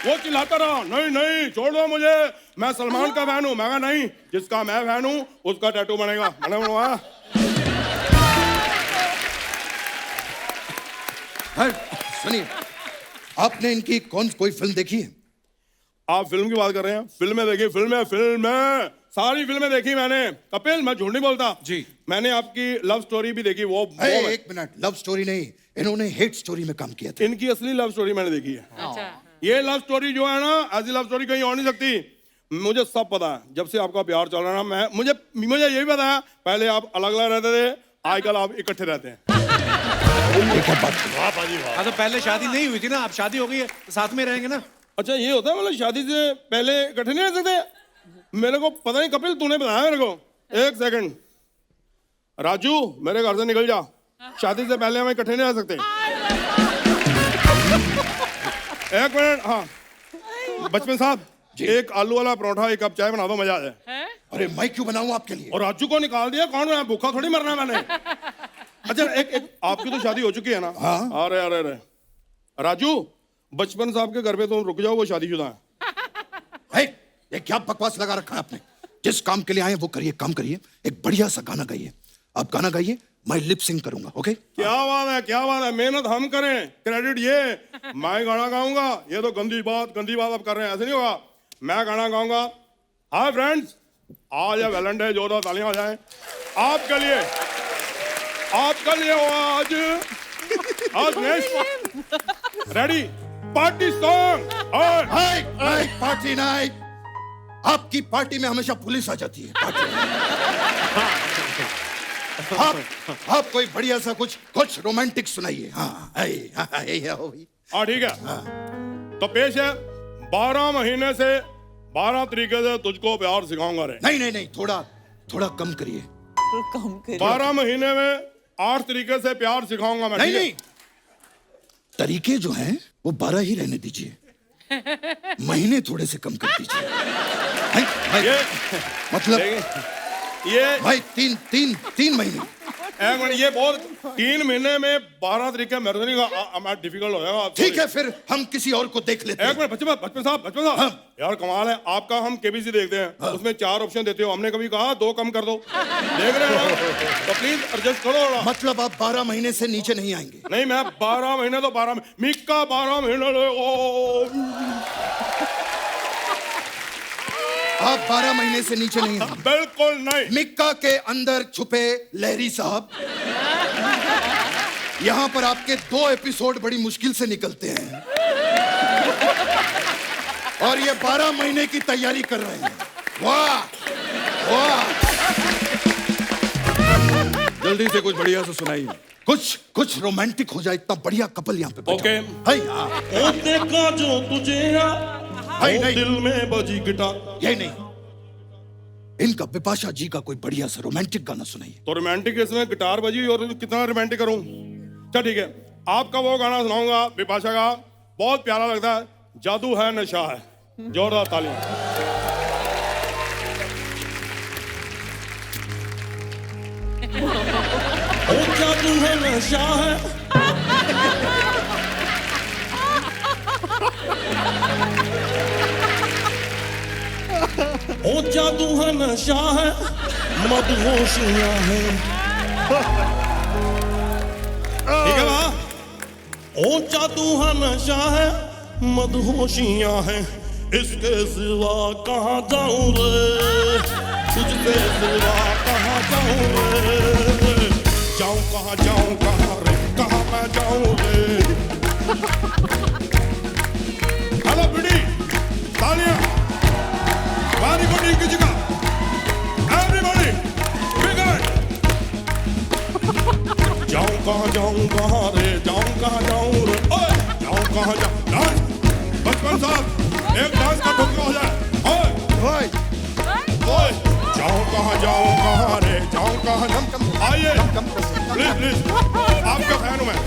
वो चिल्लाता रहा, नहीं छोड़ दो मुझे, मैं सलमान का फैन हूँ। मैं कहा नहीं, जिसका मैं फैन हूँ उसका टैटू बनेगा। मैंने बनवाया। सुनिए, आपने इनकी कोई फिल्म देखी है? आप फिल्म की बात कर रहे हैं? फिल्में देखी, फिल्में सारी फिल्में देखी मैंने। कपिल, मैं झूठ नहीं बोलता जी। मैंने आपकी लव स्टोरी भी देखी। वो एक मिनट, लव स्टोरी नहीं, इन्होंने हेट स्टोरी में काम किया था। इनकी असली लव स्टोरी मैंने देखी है। अच्छा। ये लव स्टोरी जो है ना, ऐसी लव स्टोरी कहीं हो नहीं सकती। मुझे सब पता है, जब से आपका प्यार चल रहा है ना, मुझे ये भी पता है, पहले आप अलग अलग रहते थे, आजकल आप इकट्ठे रहते हैं। क्या बात है? वाह पाजी वाह। हाँ तो पहले शादी नहीं हुई थी ना, अब शादी हो गई है तो साथ में रहेंगे ना। अच्छा ये होता है, मतलब शादी से पहले इकट्ठे नहीं रह सकते? मेरे को पता नहीं कपिल, तूने बताया मेरे को। एक सेकंड राजू, मेरे घर से निकल जा, शादी से पहले हम इकट्ठे नहीं रह सकते। एक मिनट, हाँ बचपन साहब, एक आलू वाला परोठा, एक कप चाय बना दो, मजा आ जाए। अरे मैं क्यों बनाऊं आपके लिए? और राजू को निकाल दिया, कौन है? भूखा थोड़ी मरना है मैंने। अच्छा एक आपकी तो शादी हो चुकी है ना? हाँ। अरे अरे अरे राजू, बचपन साहब के घर पे तुम रुक जाओ, वो शादीशुदा है। है, ये क्या बकवास लगा रखा है आपने? जिस काम के लिए आए वो करिए, काम करिए। एक बढ़िया सा गाना गाइए, आप गाना गाइए, मैं लिप सिंग करूंगा। ओके? क्या बात है, क्या बात है, मेहनत हम करें, क्रेडिट ये। मैं गाना गाऊंगा, ये तो गंदी बात आप कर रहे हैं, ऐसे नहीं होगा। मैं गाना गाऊंगा। हाय फ्रेंड्स, आज है वैलेंटाइन, जोरदार तालियां हो जाएं आपके लिए, आपके लिए आज next ready party song. Party night. आपकी पार्टी में हमेशा पुलिस आ जाती है। पार्टी आप कोई बढ़िया सा कुछ रोमांटिक सुनाइए। हाँ ठीक है। तो पेश है 12 महीने से 12 तरीके से तुझको प्यार सिखाऊंगा रे। नहीं, थोड़ा कम करिए। 12 महीने में 8 तरीके से प्यार सिखाऊंगा मैं। नहीं, तरीके जो हैं वो 12 ही रहने दीजिए, महीने थोड़े से कम कर दीजिए। ये मतलब ये भाई तीन महीने। एक मिनट, ये बहुत 3 महीने में 12 तरीके मेरे से नहीं, डिफिकल्ट हो जाएगा। ठीक है, फिर हम किसी और को देख लेते हैं। एक मिनट, बचपन साहब यार कमाल है आपका। हम केबीसी देखते हैं, उसमें 4 ऑप्शन देते हो, हमने कभी कहा 2 कम कर दो। देख रहे हो, तो प्लीज एडजस्ट करो। मतलब आप 12 महीने से नीचे नहीं आएंगे? नहीं, मैं 12 महीने तो 12 मिक्का 12 महीने आप 12 महीने से नीचे नहीं आएंगे? बिल्कुल नहीं। मिक्का के अंदर छुपे लहरी साहब, यहाँ पर आपके 2 एपिसोड बड़ी मुश्किल से निकलते हैं और ये 12 महीने की तैयारी कर रहे हैं। वाह वाह, जल्दी से कुछ बढ़िया से सुनाइए, कुछ रोमांटिक हो जाए। इतना बढ़िया कपल यहाँ पे ओके। ओ देखा जो तुझे नहीं, दिल में बजी गिटार। यही नहीं, इनका बिपाशा जी का कोई बढ़िया सा रोमांटिक गाना सुनाइए। तो रोमांटिक इसमें गिटार बजी और कितना रोमांटिक करूं? चल ठीक है, आपका वो गाना सुनाऊंगा बिपाशा का, बहुत प्यारा लगता है, जादू है नशा है। जोरदार तालियां। ओ जादू है नशा है, ओ जादू है नशा है, मदहोशियां हैं। ठीक है ना? ओ जादू है नशा है, मदहोशियां हैं, इसके सिवा कहाँ जाऊं रे, तुझसे सिवा कहाँ जाऊं रे, जाऊं कहाँ रे, कहाँ मैं जाऊं रे। हेलो बिडी, तालियां। Very good, Ingejika. Everybody, big hand. जाऊं कहाँ रे, जाऊं कहाँ जाऊं रे, ओए जाऊं कहाँ जाऊं। डांस, बचपन साहब एक डांस का ठोका हो जाए। ओए ओए जाऊं कहाँ रे, जाऊं कहाँ। आइए प्लीज, आपका फैन हूं मैं।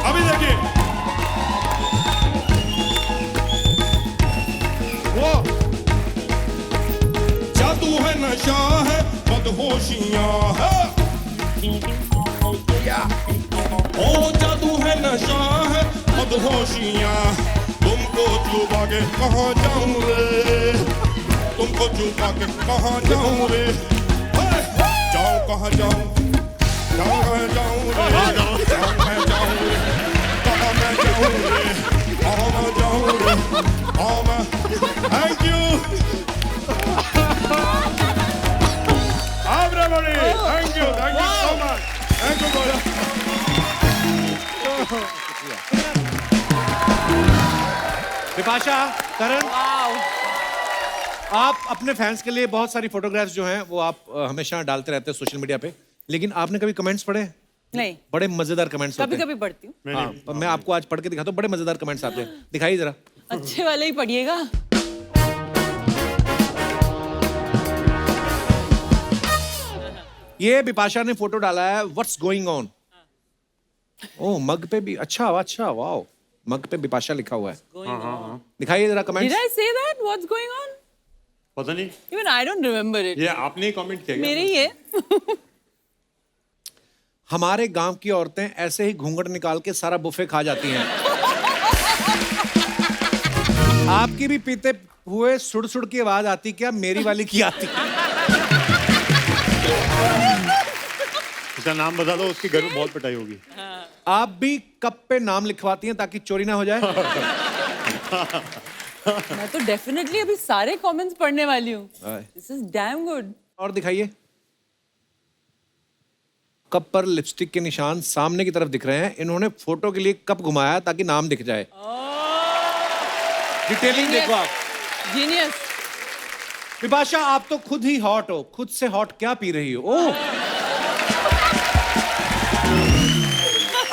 अभी देखिए वो जादू है नशा है, मदहोशियां है। ओ जादू है नशा है, मदहोशियां, तुमको छुपा के कहाँ जाऊं रे, तुमको छुपा के कहाँ जाऊं रे, जाऊं कहाँ जाऊं, जाऊं कहाँ जाऊं रे, जाऊं मैं जाऊं रे, कहाँ मैं जाऊं रे, कहाँ मैं जाऊं रे, कहाँ मैं। Thank you. Everybody, thank you so much. Thank you, brother. Bipasha, करण, आप अपने फैंस के लिए बहुत सारी फोटोग्राफ्स जो हैं वो आप हमेशा डालते रहते हैं सोशल मीडिया पे, लेकिन आपने कभी कमेंट्स पढ़े? नहीं, बड़े मजेदार कमेंट्स होते कभी हैं। कभी पढ़ती हूँ। हाँ, पर मैं आपको आज पढ़ के दिखाता हूँ, बड़े मजेदार कमेंट्स आते हैं, दिखाइए जरा। अच्छे वाले ही पढ़िएगा। ये बिपाशा ने फोटो डाला है, व्हाट्स गोइंग ऑन। ओह, मग पे भी अच्छा अच्छा, वाओ, मग पे बिपाशा लिखा हुआ है। दिखाइए जरा Did comments. I say that? What's going on? पता नहीं, Even I don't remember it. ये आपने कमेंट किया क्या? मेरे ही है। हमारे गांव की औरतें ऐसे ही घूंघट निकाल के सारा बुफे खा जाती हैं। आपकी भी पीते हुए सुड़ सुड़ की आवाज आती क्या? मेरी वाली की आती। इसका नाम बता दो, उसके घर में बहुत पिटाई होगी। आप भी कप पे नाम लिखवाती हैं ताकि चोरी ना हो जाए? मैं तो डेफिनेटली अभी सारे कमेंट्स पढ़ने वाली हूँ। आए। This is damn good. और दिखाइए। कप पर लिपस्टिक के निशान सामने की तरफ दिख रहे हैं। इन्होंने फोटो के लिए कप घुमाया ताकि नाम दिख जाए। डिटेलिंग देखो आप। Genius. विपाशा, आप तो खुद ही हॉट हो, खुद से हॉट क्या पी रही हो? ओह,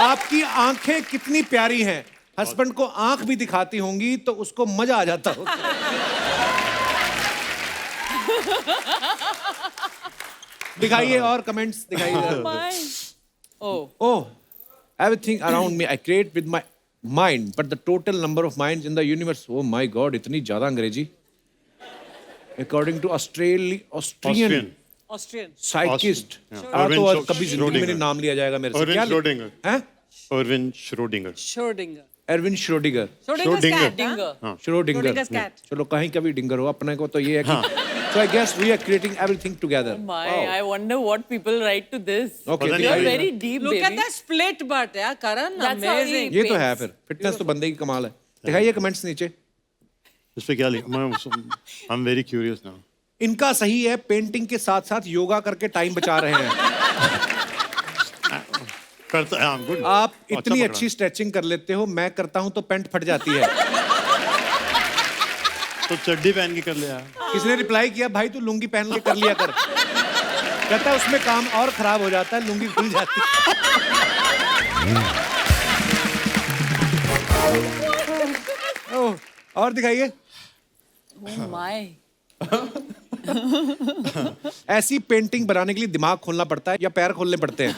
आपकी आंखें कितनी प्यारी हैं। हस्बैंड को आंख भी दिखाती होंगी तो उसको मजा आ जाता होगा। दिखाइए और कमेंट्स दिखाइए। My. Oh. Oh, everything around me I create with my mind, but the total number of minds in the universe. Oh my God, इतनी ज्यादा अंग्रेजी। According to Australian Austrian. Austrian. साइकिस्ट। Yeah. तो और Erwin कभी जिंदगी में नहीं नाम लिया जाएगा मेरे से। Erwin क्या Schrödinger. हैं? Erwin Schrödinger. Schrödinger. Erwin Schrödinger. Schrödinger's Schrödinger. cat. Dinger. Schrödinger. Schrödinger's cat. चलो कहीं का भी डिंगर हो, अपने को तो ये है कि so I guess we are creating everything together. My, I wonder what people write to this. Okay, पता नहीं You're भाई। very deep, Look baby. at that split butt, yeah, Karan. That's how he- Amazing. ये तो है फिर, fitness तो बंदे की कमाल है। दिखाइए कमेंट्स नीचे। इस पे क्या लिखा? I am very curious now. इनका सही है, पेंटिंग के साथ साथ योगा करके टाइम बचा रहे हैं। करता है, गुड। आप इतनी अच्छी स्ट्रेचिंग कर लेते हो, मैं करता हूं तो पैंट फट जाती है। तो चड्डी पहन के कर लिया। किसने रिप्लाई किया, भाई तू लुंगी पहन के कर लिया कर। कहता है उसमें काम और खराब हो जाता है, लुंगी खुल जाती है। ओह, और दिखाइए। Oh my. ऐसी पेंटिंग बनाने के लिए दिमाग खोलना पड़ता है या पैर खोलने पड़ते हैं?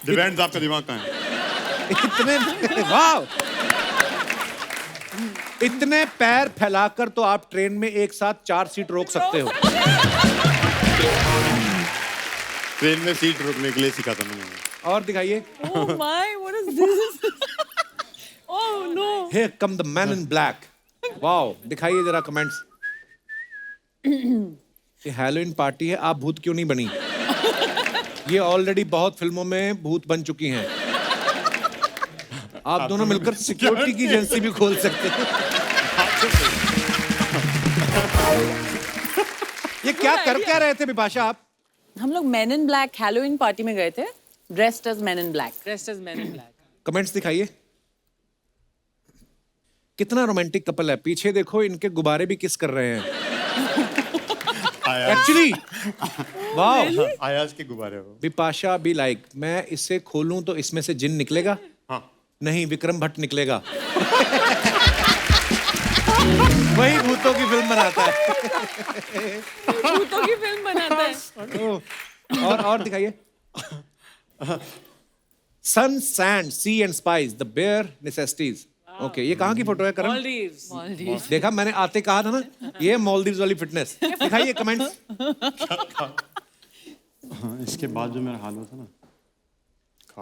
डिपेंड्स आपका दिमाग कहाँ है। इतने वाह, इतने पैर फैलाकर तो आप ट्रेन में एक साथ 4 सीट रोक सकते हो। ट्रेन में सीट रोकने के लिए सीखा था मैंने। और दिखाइए। Oh my, what is this? Oh no. Here come the man in black. Wow, दिखाइए जरा कमेंट्स। ये हैलोवीन पार्टी है, आप भूत क्यों नहीं बनी? ये ऑलरेडी बहुत फिल्मों में भूत बन चुकी हैं। आप दोनों मिलकर सिक्योरिटी की एजेंसी भी खोल सकते हैं। ये क्या कर क्या रहे थे बिपाशा आप? हम लोग Men in Black Halloween party में गए थे, dressed as Men in Black. Dressed as Men in Black. Comments दिखाइए। कितना रोमांटिक कपल है, पीछे देखो इनके गुब्बारे भी किस कर रहे हैं। एक्चुअली वाओ, आयाज के गुब्बारे हो। बिपाशा बी लाइक, मैं इसे खोलूं तो इसमें से जिन निकलेगा? हाँ। नहीं, विक्रम भट्ट निकलेगा। वही भूतों की फिल्म बनाता है। भूतों की फिल्म बनाता है। और दिखाइए। Sun, sand, sea and spice, the bare necessities. Okay, ये कहाँ की फोटो है करण? Maldives. देखा, मैंने आते कहा था ना, ये मालदीव्स वाली फिटनेस। दिखाइए कमेंट्स। हाँ, इसके बाद जो मेरा हाल हुआ था ना,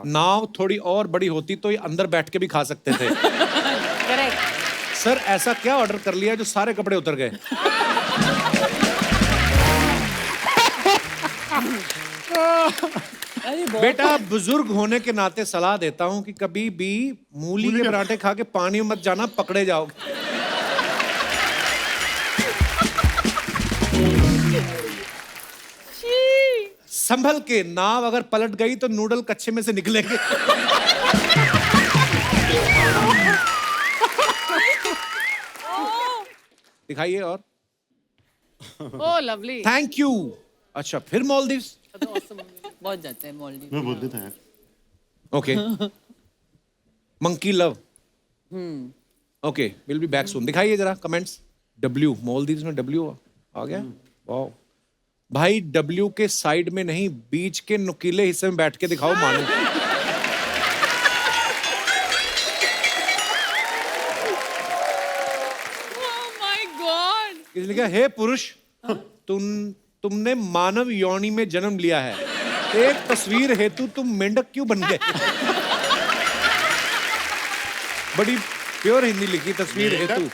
नाव थोड़ी और बड़ी होती तो ये अंदर बैठ के भी खा सकते थे। Correct. सर, ऐसा क्या ऑर्डर कर लिया जो सारे कपड़े उतर गए? बेटा, बुजुर्ग होने के नाते सलाह देता हूं कि कभी भी मूली के पराठे खा के पानी में मत जाना, पकड़े जाओगे। संभल के, नाव अगर पलट गई तो नूडल कच्चे में से निकलेंगे। दिखाइए और। Oh, lovely. Thank you. अच्छा, फिर मालदीव्स? Awesome. बहुत जाते हैं मालदीव। मैं बोल देता यार। Okay monkey love okay will be back soon. दिखाइए जरा कमेंट्स। डब्ल्यू मालदीव्स में डब्ल्यू आ गया। वाओ भाई डब्ल्यू के साइड में नहीं बीच के नुकीले हिस्से में बैठ के दिखाओ मानो। Oh my God! किसी ने कहा हे पुरुष तुमने मानव योनि में जन्म लिया है, एक तस्वीर हेतु तुम मेंढक क्यों बन गए? बड़ी प्योर हिंदी लिखी तस्वीर हेतु।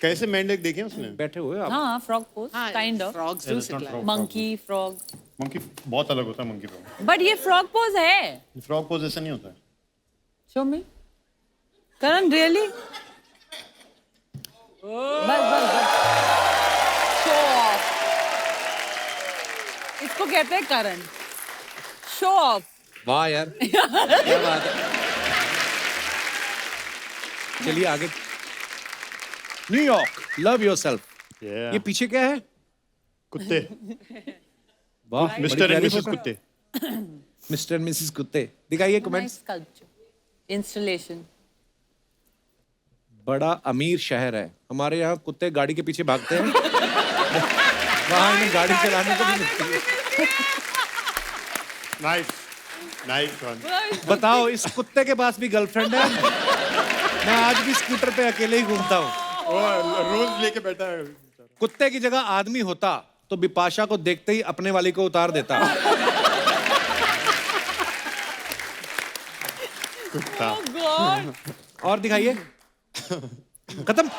कैसे मेंढक देखे उसने? बैठे हुए आप। हाँ फ्रॉग पोज हाँ, kind of frogs do sit like monkey frog monkey बहुत अलग होता है मंकी फ्रॉग। बट ये फ्रॉग पोज है। फ्रॉग पोज ऐसा नहीं होता है। शो मी करण रियली बस शो ऑफ इसको कहते हैं करण शो ऑफ। वाह यार क्या बात है। चलिए आगे। New York love yourself. Yeah. ये पीछे क्या है? कुत्ते। वाह मिस्टर एंड मिसेस कुत्ते। मिस्टर एंड मिसेस कुत्ते। दिखाइए कमेंट्स। इंस्टॉलेशन बड़ा अमीर शहर है, हमारे यहाँ कुत्ते गाड़ी के पीछे भागते हैं। वहाँ इन्हें गाड़ी चलाने को भी मिलती है। Nice nice one. बताओ इस कुत्ते के पास भी गर्लफ्रेंड है? मैं आज भी स्कूटर पे अकेले ही घूमता हूँ। रोज लेके बैठा है। कुत्ते की जगह आदमी होता तो बिपाशा को देखते ही अपने वाली को उतार देता। कुत्ता। गॉड और दिखाइए। खत्म।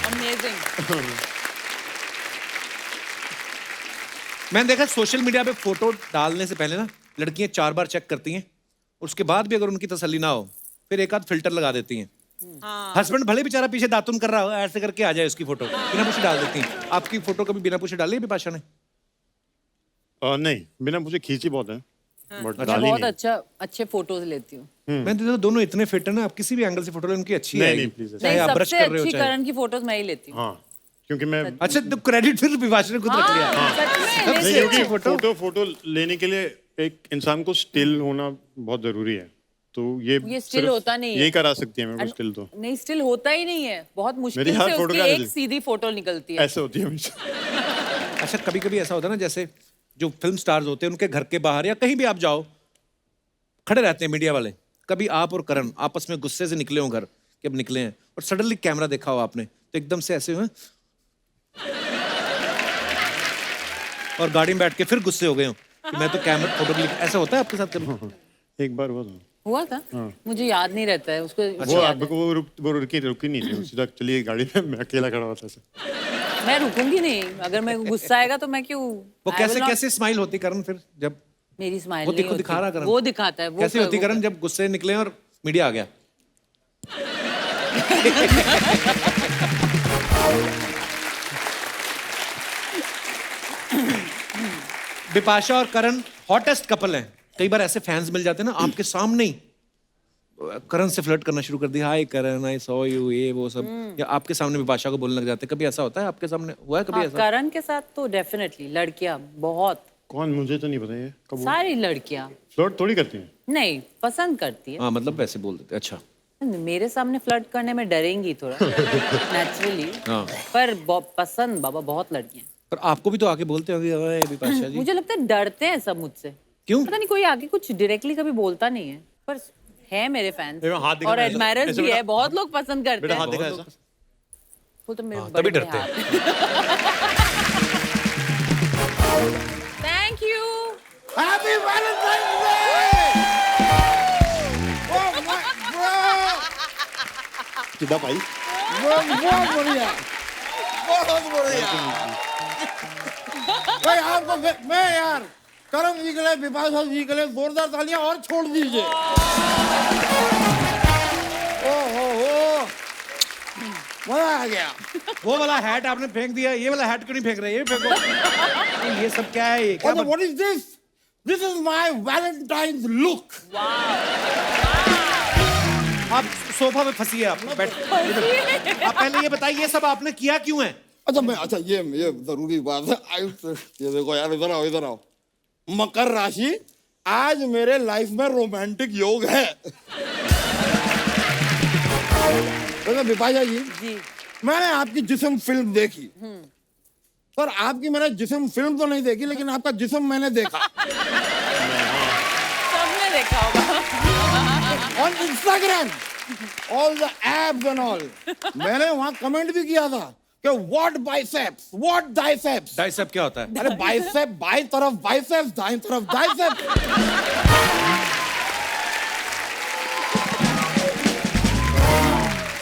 अमेजिंग। मैंने देखा सोशल मीडिया पे फोटो डालने से पहले ना लड़कियां 4 बार चेक करती हैं, उसके बाद भी अगर उनकी तसल्ली ना हो फिर एक आध फिल्टर लगा देती हैं। हस्बैंड भले बेचारा पीछे दातुन कर रहा हो, ऐसे करके आ जाए उसकी फोटो, बिना पूछे डाल देती हैं। आपकी फोटो कभी बिना पूछे डाली है बिपाशा ने? नहीं बिना मुझे खींची बहुत है बट मैं डाली बहुत नहीं। अच्छे फोटोज लेती हूँ। मैं तो दोनों इतने फिट है ना, आप किसी भी एंगल से फोटो ले उनकी अच्छी नहीं, आएगी। नहीं, please, चाहे आप ब्रश सबसे कर रहे हो अच्छी चाहे। करण की फोटोज मैं ही लेती हूँ। हाँ क्योंकि मैं अच्छा तो क्रेडिट फिर बिपाशा ने खुद रख लिया। सच में सबसे लेती क्योंकि हूँ। फोटो लेने के लिए एक इंसान को स्टिल होना बहुत जरूरी है। तो ये ये स्टिल सिर्फ होता नहीं है। यही करा सकती है मेरे को स्टिल तो। नहीं स्टिल होता ही नहीं है, बहुत मुश्किल मेरी हर से फोटो उसकी का एक रिजल्ट। सीधी फोटो निकलती है। ऐसे होती है हमेशा। अच्छा कभी कभी ऐसा होता है ना, जैसे जो फिल्म स्टार्स होते हैं उनके घर के बाहर या कहीं भी आप जाओ, खड़े रहते हैं मीडिया वाले। कभी आप और करण आपस में गुस्से से निकले हो घर कि अब निकले हैं, और सडनली कैमरा देखा हो आपने तो एकदम से ऐसे हुए और गाड़ी में बैठ के फिर गुस्से हो गए हो कि मैं तो कैमरा फोटो क्लिक। ऐसा होता है आपके साथ कभी? एक बार हुआ था। हुआ था? मुझे याद नहीं रहता है उसको। वो आपको वो रुकी नहीं थी। सीधा चलिए गाड़ी में मैं अकेला खड़ा हुआ था ऐसे। मैं रुकूंगी नहीं, अगर मेरे को गुस्सा आएगा तो मैं क्यों। वो I कैसे will not- कैसे स्माइल होती करण फिर जब मेरी स्माइल वो नहीं देखो होती। दिखा रहा करण? वो दिखाता है। वो कैसे होती करण जब गुस्से निकले और मीडिया आ गया? बिपाशा और करण हॉटेस्ट कपल हैं। कई बार ऐसे फैंस मिल जाते हैं ना आपके सामने ही करण से फ्लर्ट करना शुरू कर दिया, हाय करण आई सॉ यू, ये वो सब, या आपके सामने बिपाशा को बोलने लग जाते हैं। कभी ऐसा होता है आपके सामने हुआ है कभी ऐसा? करण के साथ तो डेफिनेटली लड़कियां बहुत, कौन? मुझे तो नहीं पता ये कब सारी लड़कियां फ्लर्ट थोड़ी करती हैं। नहीं पसंद करती है। हाँ मतलब वैसे बोल देते हैं। अच्छा मेरे सामने फ्लर्ट करने में डरेंगी थोड़ा नेचुरली, हाँ। पर पसंद बाबा बहुत लड़कियां। पर आपको भी तो आके बोलते होंगे "ओए, बिपाशा जी"? मुझे लगता है डरते हैं सब मुझसे। क्यों? पता नहीं, कोई आगे कुछ डायरेक्टली कभी बोलता नहीं है, पर है मेरे फैंस मेरा हाथ दिखा और ना ऐसा- एडमायरर्स ऐसे भी बेटा- है, बहुत लोग पसंद करते बेटा हैं। हाथ दिखा ऐसा। वो तो मेरे तभी डरते हैं। Thank you. Happy Valentine day. Oh my God, सीधा भाई। बहुत बढ़िया, बहुत बढ़िया। भाई आपको मैं यार करण जी के लिए, बिपाशा जी के लिए जोरदार तालियां और छोड़ दीजिए। ओ मजा आ गया। वो वाला हैट आपने फेंक दिया, ये वाला हैट क्यों नहीं फेंक रहे? ये फेंको। ये सब क्या है? ये क्या what is this? This is my Valentine's look. आप सोफा पे फंसी है, आप बैठ। आप पहले ये बताइए ये सब आपने किया क्यों है? अच्छा मैं अच्छा ये जरूरी बात है ये देखो यार, इधर आओ इधर आओ। मकर राशि, आज मेरे लाइफ में रोमांटिक योग है। तो बिपाशा जी, मैंने आपकी जिस्म फिल्म देखी, पर आपकी मैंने जिस्म फिल्म तो नहीं देखी, लेकिन आपका जिस्म मैंने देखा सबने देखा होगा। On Instagram, all the abs and all. मैंने वहां कमेंट भी किया था कि व्हाट बाइसेप्स, व्हाट डाइसेप्स। डाइसेप क्या होता है? अरे बाइसेप बाई तरफ बाइसेप्स, दाईं तरफ डाइसेप्स।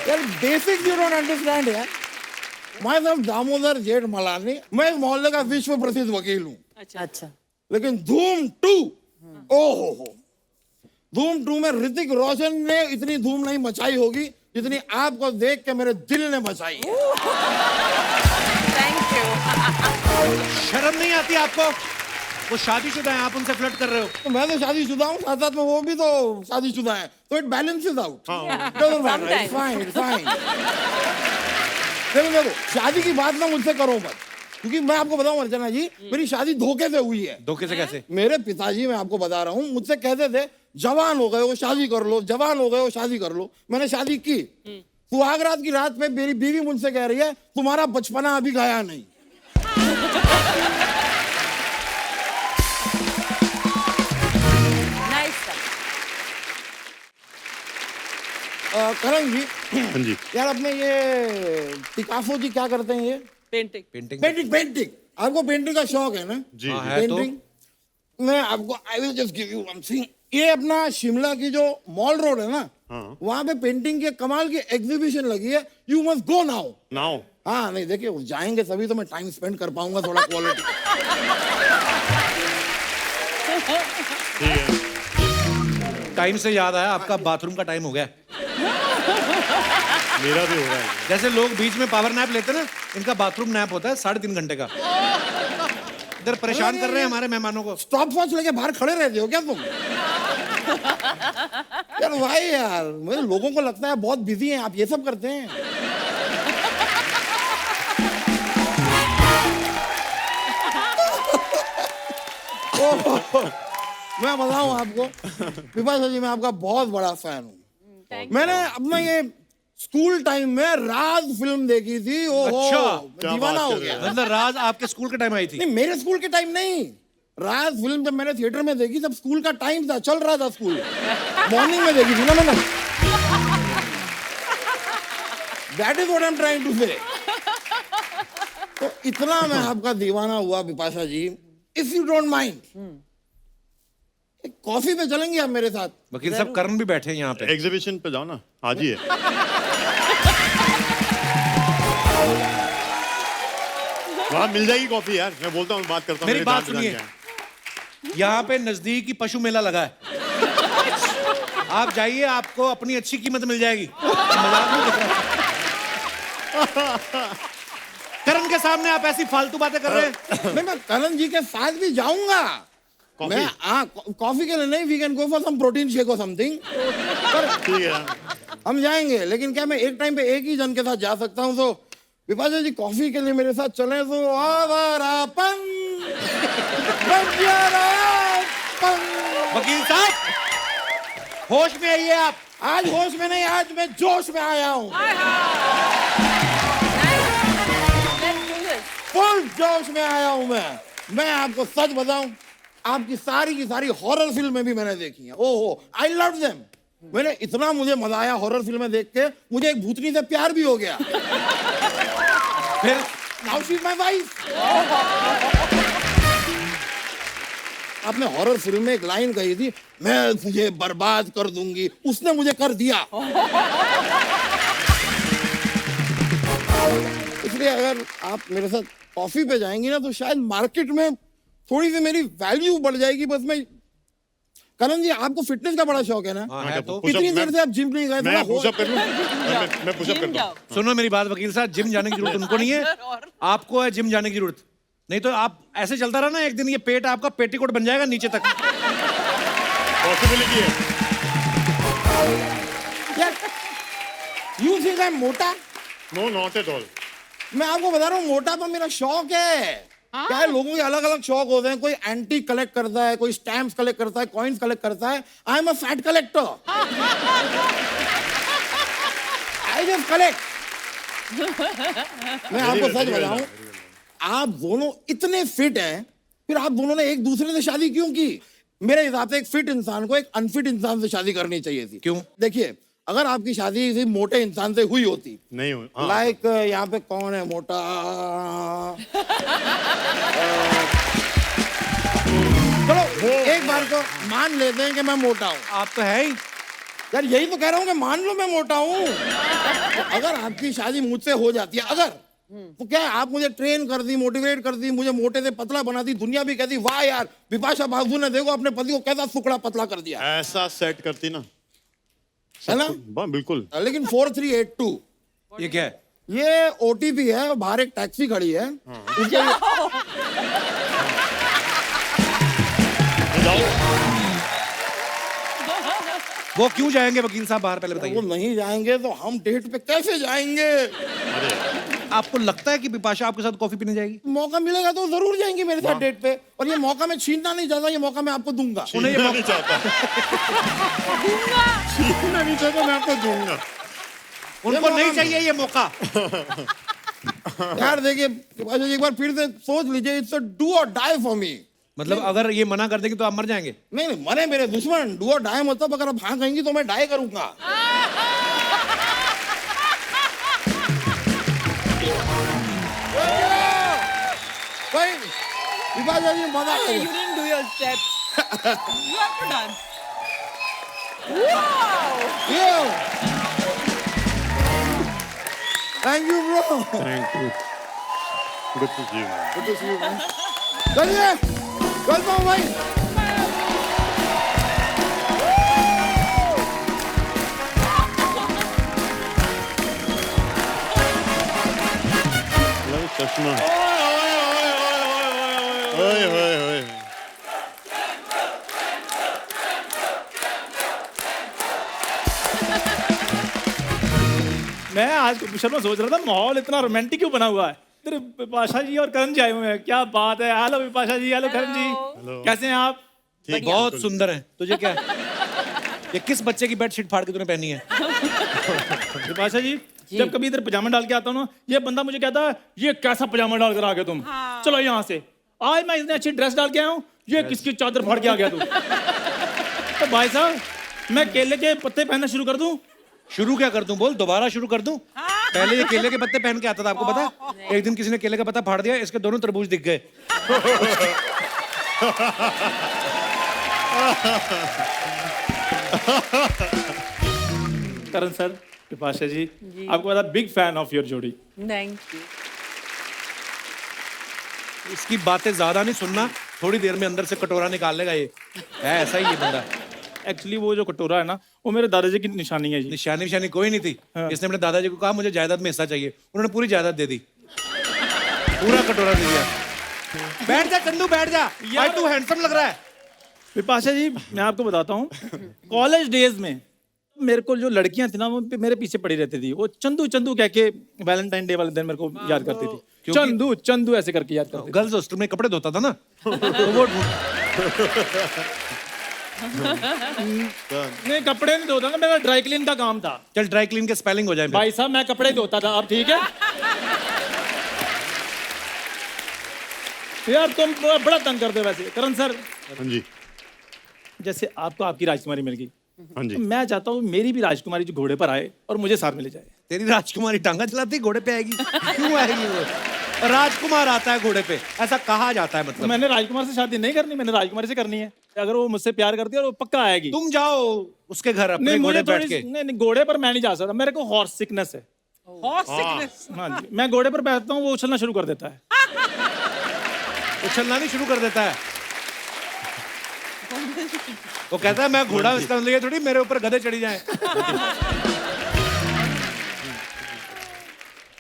यार बेसिक यू डोंट अंडरस्टैंड यार। माय नेम दामोदर जेठ मलानी, मैं इस मोहल्ले का विश्व प्रसिद्ध वकील हूँ। अच्छा। लेकिन धूम 2, ओहो, धूम 2 में ऋतिक रोशन ने इतनी धूम नहीं मचाई होगी जितनी आपको देख के मेरे दिल ने मचाई है। Thank you. शर्म नहीं आती आपको? वो शादीशुदा है, आप उनसे फ्लर्ट कर रहे हो। तो मैं तो शादीशुदा हूँ, साथ साथ में वो भी तो शादीशुदा है, तो it balances out. Fine fine. देखो शादी की बात ना मुझसे करो मत, क्योंकि मैं आपको बताऊं अर्चना जी, मेरी शादी धोखे से हुई है। धोखे से कैसे? मेरे पिताजी, मैं आपको बता रहा हूँ, मुझसे कहते थे जवान हो गए हो शादी कर लो, जवान हो गए हो शादी कर लो। मैंने शादी की, सुहागरात की रात में मेरी बीवी मुझसे कह रही है तुम्हारा बचपना अभी गया नहीं। नाइस। करण जी, हाँ जी। यार अपने ये पिकासो जी क्या करते हैं? ये पेंटिंग। पेंटिंग पेंटिंग आपको पेंटिंग का शौक है ना? जी हाँ, है तो। पेंटिंग मैं आपको I will just give you one thing. ये अपना शिमला की जो मॉल रोड है ना, वहां पे पेंटिंग के कमाल की एग्जीबिशन लगी है। You must go now. Now? हाँ नहीं, देखिए जाएंगे तभी तो मैं टाइम स्पेंड कर पाऊंगा थोड़ा क्वालिटी। ठीक है। टाइम से याद आया, आपका बाथरूम का टाइम हो गया। मेरा भी हो रहा है। जैसे लोग बीच में पावर नैप लेते हैं ना, इनका बाथरूम नैप होता है 3.5 घंटे का। इधर परेशान कर रहे हैं हमारे मेहमानों को। स्टॉप वॉच लेके बाहर खड़े रहते हो क्या तुम? यार भाई यार, मेरे लोगों को लगता है बहुत बिजी हैं आप, ये सब करते हैं। मैं बताऊं आपको विपाशा जी, मैं आपका बहुत बड़ा फैन हूँ। मैंने अपना ये स्कूल टाइम में राज फिल्म देखी थी। ओहो, अच्छा, मैं दीवाना हो गया। मतलब राज आपके स्कूल के टाइम आई थी? नहीं, मेरे स्कूल के टाइम नहीं। राज फिल्म जब मैंने थिएटर में देखी तब स्कूल का टाइम था, चल रहा था स्कूल। मॉर्निंग में देखी थी ना मैंने। That is what I am trying to say. तो इतना मैं आपका दीवाना हुआ Bipasha ji, if you don't mind coffee पे चलेंगे आप मेरे साथ? वकील साहब, करण भी बैठे हैं यहाँ पे। एग्जीबिशन पे जाओ ना, आज ही है। वहाँ मिल जाएगी कॉफी यार, मैं बोलता हूँ, बात करता हूँ। मेरी बात सुनिए, यहाँ पे नजदीक ही पशु मेला लगा है। आप जाइए, आपको अपनी अच्छी कीमत मिल जाएगी। मजाक नहीं कर रहा। करण के सामने आप ऐसी फालतू बातें कर रहे हैं। नहीं, मैं करण जी के साथ भी जाऊंगा। मैं कॉफी के लिए नहीं, we can go for some protein shake और समथिंग। ठीक है, हम जाएंगे, लेकिन क्या मैं एक टाइम पे एक ही जन के साथ जा सकता हूँ? तो विपाशा जी कॉफी के लिए मेरे साथ चले तो आवारापन, बंजारापन। वकील साहब, होश में आइए आप। आज होश में नहीं, आज मैं जोश में आया हूँ। फुल जोश में आया हूँ मैं आपको सच बताऊं, आपकी सारी की सारी हॉरर फिल्में भी मैंने देखी हैं। ओहो, आई लव देम। मैंने इतना, मुझे मजा आया हॉरर फिल्में देख के, मुझे एक भूतनी से प्यार भी हो गया। फिर now she is my wife. आपने हॉरर फिल्म में एक लाइन कही थी, मैं तुझे बर्बाद कर दूंगी, उसने मुझे कर दिया। इसलिए अगर आप मेरे साथ कॉफी पे जाएंगी ना, तो शायद मार्केट में थोड़ी सी मेरी वैल्यू बढ़ जाएगी। बस मैं, करण जी आपको फिटनेस का बड़ा शौक है ना? हाँ, है तो। कितनी देर से आप जिम नहीं गए? मैं पुशअप कर लूं? मैं पुशअप करता हूं। सुनो मेरी बात वकील साहब, जिम जाने की जरूरत उनको नहीं है, आपको है जिम जाने की जरूरत। नहीं तो आप ऐसे चलता रहा ना, एक दिन ये पेट आपका पेटीकोट बन जाएगा नीचे तक। पॉसिबिलिटी है। यू थिंक आई एम मोटा? No, not at all. मैं आपको बता रहा हूँ, मोटा तो मेरा शौक है। क्या है, लोगों के अलग अलग शौक होते हैं। कोई एंटी कलेक्ट करता है, कोई स्टैम्प्स कलेक्ट करता है, कॉइन्स कलेक्ट करता है। I am a fat collector. I just collect. मैं आपको सच बताऊं, आप दोनों इतने फिट हैं, फिर आप दोनों ने एक दूसरे से शादी क्यों की? मेरे हिसाब से एक फिट इंसान को एक अनफिट इंसान से शादी करनी चाहिए थी। क्यों? देखिए, अगर आपकी शादी किसी मोटे इंसान से हुई होती, नहीं हुई, हाँ। लाइक यहाँ पे कौन है मोटा? चलो एक बार को मान लेते हैं कि मैं मोटा हूँ। आप तो है ही। यार यही तो कह रहा हूँ कि मान लो मैं मोटा हूँ। तो अगर आपकी शादी मुझसे हो जाती है, अगर, तो क्या है, आप मुझे ट्रेन कर दी, मोटिवेट कर दी, मुझे मोटे से पतला बना दी, दुनिया भी कहती वाह यार बिपाशा बासु ने देखो अपने पति को कैसा सुकड़ा पतला कर दिया, ऐसा सेट करती ना, है ना? बिल्कुल। लेकिन 4382 ये क्या है? ये ओटीपी है। बाहर एक टैक्सी खड़ी है, उसके वो क्यों जाएंगे वकील साहब बाहर, पहले वो बताइए। नहीं जाएंगे तो हम डेट पे कैसे जाएंगे? आपको लगता है कि बिपाशा आपके साथ कॉफी पीने जाएगी? मौका मिलेगा तो जरूर जाएंगे मेरे साथ डेट पे। और ये मौका मैं छीनना नहीं चाहता, ये मौका मैं आपको दूंगा। उन्हें ये नहीं चाहता, छीनना नहीं चाहता, मैं आपको दूंगा। उनको नहीं चाहिए ये मौका। यार देखिए, एक बार फिर से सोच लीजिए, इट्स अ डू और डाई फॉर मी। मतलब अगर ये मना कर देंगे तो आप मर जाएंगे? नहीं नहीं, मरे मेरे दुश्मन, डू और डाई मतलब अगर आप हाँ कहेंगी तो मैं डाई करूंगा। भाई विभाजा जी मजा You करो। didn't do your steps. You have to dance. Wow! Thank you bro. Thank you, good to see you man. चलिए चलता हूँ भाई। चश्मा, ओए ओए ओए, मैं आज शर्मा सोच रहा था माहौल इतना रोमांटिक क्यों बना हुआ है। इधर विपाशा जी और करण जी आए हुए हैं, क्या बात है। हेलो विपाशा जी, हेलो करण जी, कैसे हैं आप? ठीक, बहुत सुंदर है। तुझे क्या है? ये किस बच्चे की बेडशीट फाड़ के तूने पहनी है? विपाशा जी, जब कभी इधर पजामा डाल के आता हूँ ना, ये बंदा मुझे कहता है ये कैसा पजामा डाल कर आ गए तुम, चलो यहाँ से। आज मैं इतनी अच्छी ड्रेस डाल के आया हूँ, ये किसकी चादर फाड़ के आ गया तू। तो भाई साहब, मैं केले के पत्ते पहनना शुरू कर दूं? शुरू क्या कर दूं? बोल, दोबारा शुरू कर दूं? पहले ये केले के पत्ते पहन के आता था, आपको पता? एक दिन किसी ने केले का पत्ता फाड़ दिया, इसके दोनों तरबूज दिख गए। करण सर, विपाशा जी, आपको पता, बिग फैन ऑफ योर जोड़ी। Thank you. इसकी बातें ज्यादा नहीं सुनना, थोड़ी देर में अंदर से कटोरा निकाल लेगा ये। है ऐसा ही ये बंदा। एक्चुअली वो जो कटोरा है ना, वो मेरे दादाजी की निशानी है जी। निशानी विशानी कोई नहीं थी। इसने अपने दादाजी को कहा मुझे जायदाद में हिस्सा चाहिए, उन्होंने पूरी जायदाद दे दी, पूरा कटोरा दे दिया। बैठ जा चंदू, बैठ जा, यार तू हैंडसम लग रहा है। विपाशा जी, मैं आपको बताता हूँ, कॉलेज डेज में मेरे को जो लड़कियां थी ना, वो मेरे पीछे पड़ी रहती थी। वो चंदू चंदू कह के वैलेंटाइन डे वाले दिन मेरे को याद करती थी। चंदू चंदू ऐसे करके याद करती थी। गर्ल्स हॉस्टल में कपड़े धोता था ना, तो वो नहीं, कपड़े नहीं धोता था, मेरा ड्राई क्लीन का काम था। चल ड्राई क्लीन के स्पेलिंग हो जाए। भाई साहब, मैं कपड़े धोता था। अब ठीक है यार, तुम बड़ा तंग करते हो वैसे। करण सर, हाँ जी, जैसे आपको आपकी राजकुमारी मिल गई, हाँ जी। तो मैं चाहता हूँ मेरी भी राजकुमारी जो घोड़े पर आए और मुझे साथ मिले जाए। तेरी राजकुमारी टांगा चलाती घोड़े पे आएगी? क्यों आएगी वो? राजकुमार आता है घोड़े पे, ऐसा कहा जाता है। तो मतलब मैंने राजकुमार से शादी नहीं करनी, मैंने राजकुमारी से करनी है। अगर वो मुझसे प्यार करती है और वो पक्का आएगी। तुम जाओ उसके घर अपने नहीं, घोड़े मुझे पे बैठ के। नहीं, घोड़े पर मैं नहीं जा सकता, मेरे को हॉर्स सिकनेस है। Horse sickness. हाँ जी, मैं घोड़े पर बैठता हूँ, वो उछलना शुरू कर देता है। उछलना नहीं शुरू कर देता है, वो कहता है मैं घोड़ा, इसका मतलब ये थोड़ी मेरे ऊपर गधे चढ़ी जाए।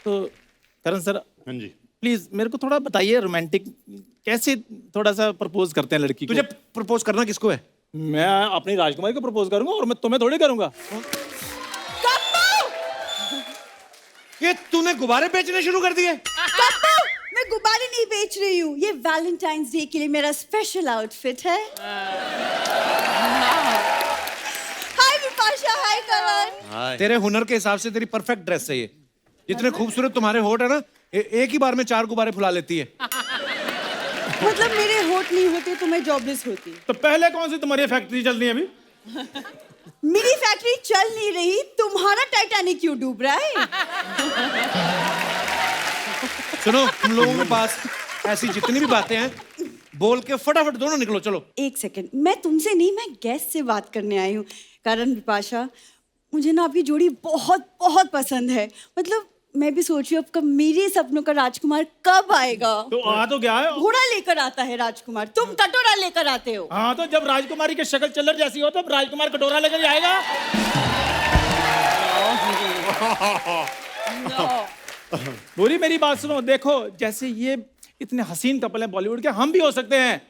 तो करण सर, हाँ जी, प्लीज मेरे को थोड़ा बताइए, रोमांटिक कैसे थोड़ा सा प्रपोज करते हैं लड़की को? तुझे प्रपोज करना किसको है? मैं अपनी राजकुमारी को प्रपोज करूंगा, और मैं तुम्हें थोड़ी करूंगा। ये तूने गुब्बारे बेचने शुरू कर दिए? पापा, मैं गुब्बारे नहीं बेच रही हूँ, ये वैलेंटाइंस डे के लिए मेरा स्पेशल आउटफिट है। हाय विपाशा, हाय करण। तेरे हुनर के हिसाब से तेरी परफेक्ट ड्रेस है ये। जितने खूबसूरत तुम्हारे होठ है ना, एक ही बार में 4 गुब्बारे फुला लेती है। मतलब मेरे होठ नहीं होते तो मैं जॉबलेस होती। तो पहले कौन सी तुम्हारी फैक्ट्री चल रही है अभी? मेरी फैक्ट्री चल नहीं रही, तुम्हारा टाइटैनिक क्यों डूब रहा है? सुनो, तुम लोगों के पास ऐसी जितनी भी बातें हैं, बोल के फटाफट दोनों निकलो, चलो। एक सेकंड, मैं तुमसे नहीं, मैं गेस्ट से बात करने आई हूँ। कारण विपाशा, मुझे ना आपकी जोड़ी बहुत बहुत पसंद है। मतलब मैं भी सोच रही हूँ अब मेरे सपनों का राजकुमार कब आएगा। तो आ तो गया है। घोड़ा लेकर आता है राजकुमार, तुम कटोरा लेकर आते हो। हाँ, तो जब राजकुमारी की शक्ल चल्लर जैसी हो तब राजकुमार कटोरा लेकर ही आएगा। बुरी मेरी बात सुनो, देखो जैसे ये इतने हसीन कपल हैं बॉलीवुड के, हम भी हो सकते हैं।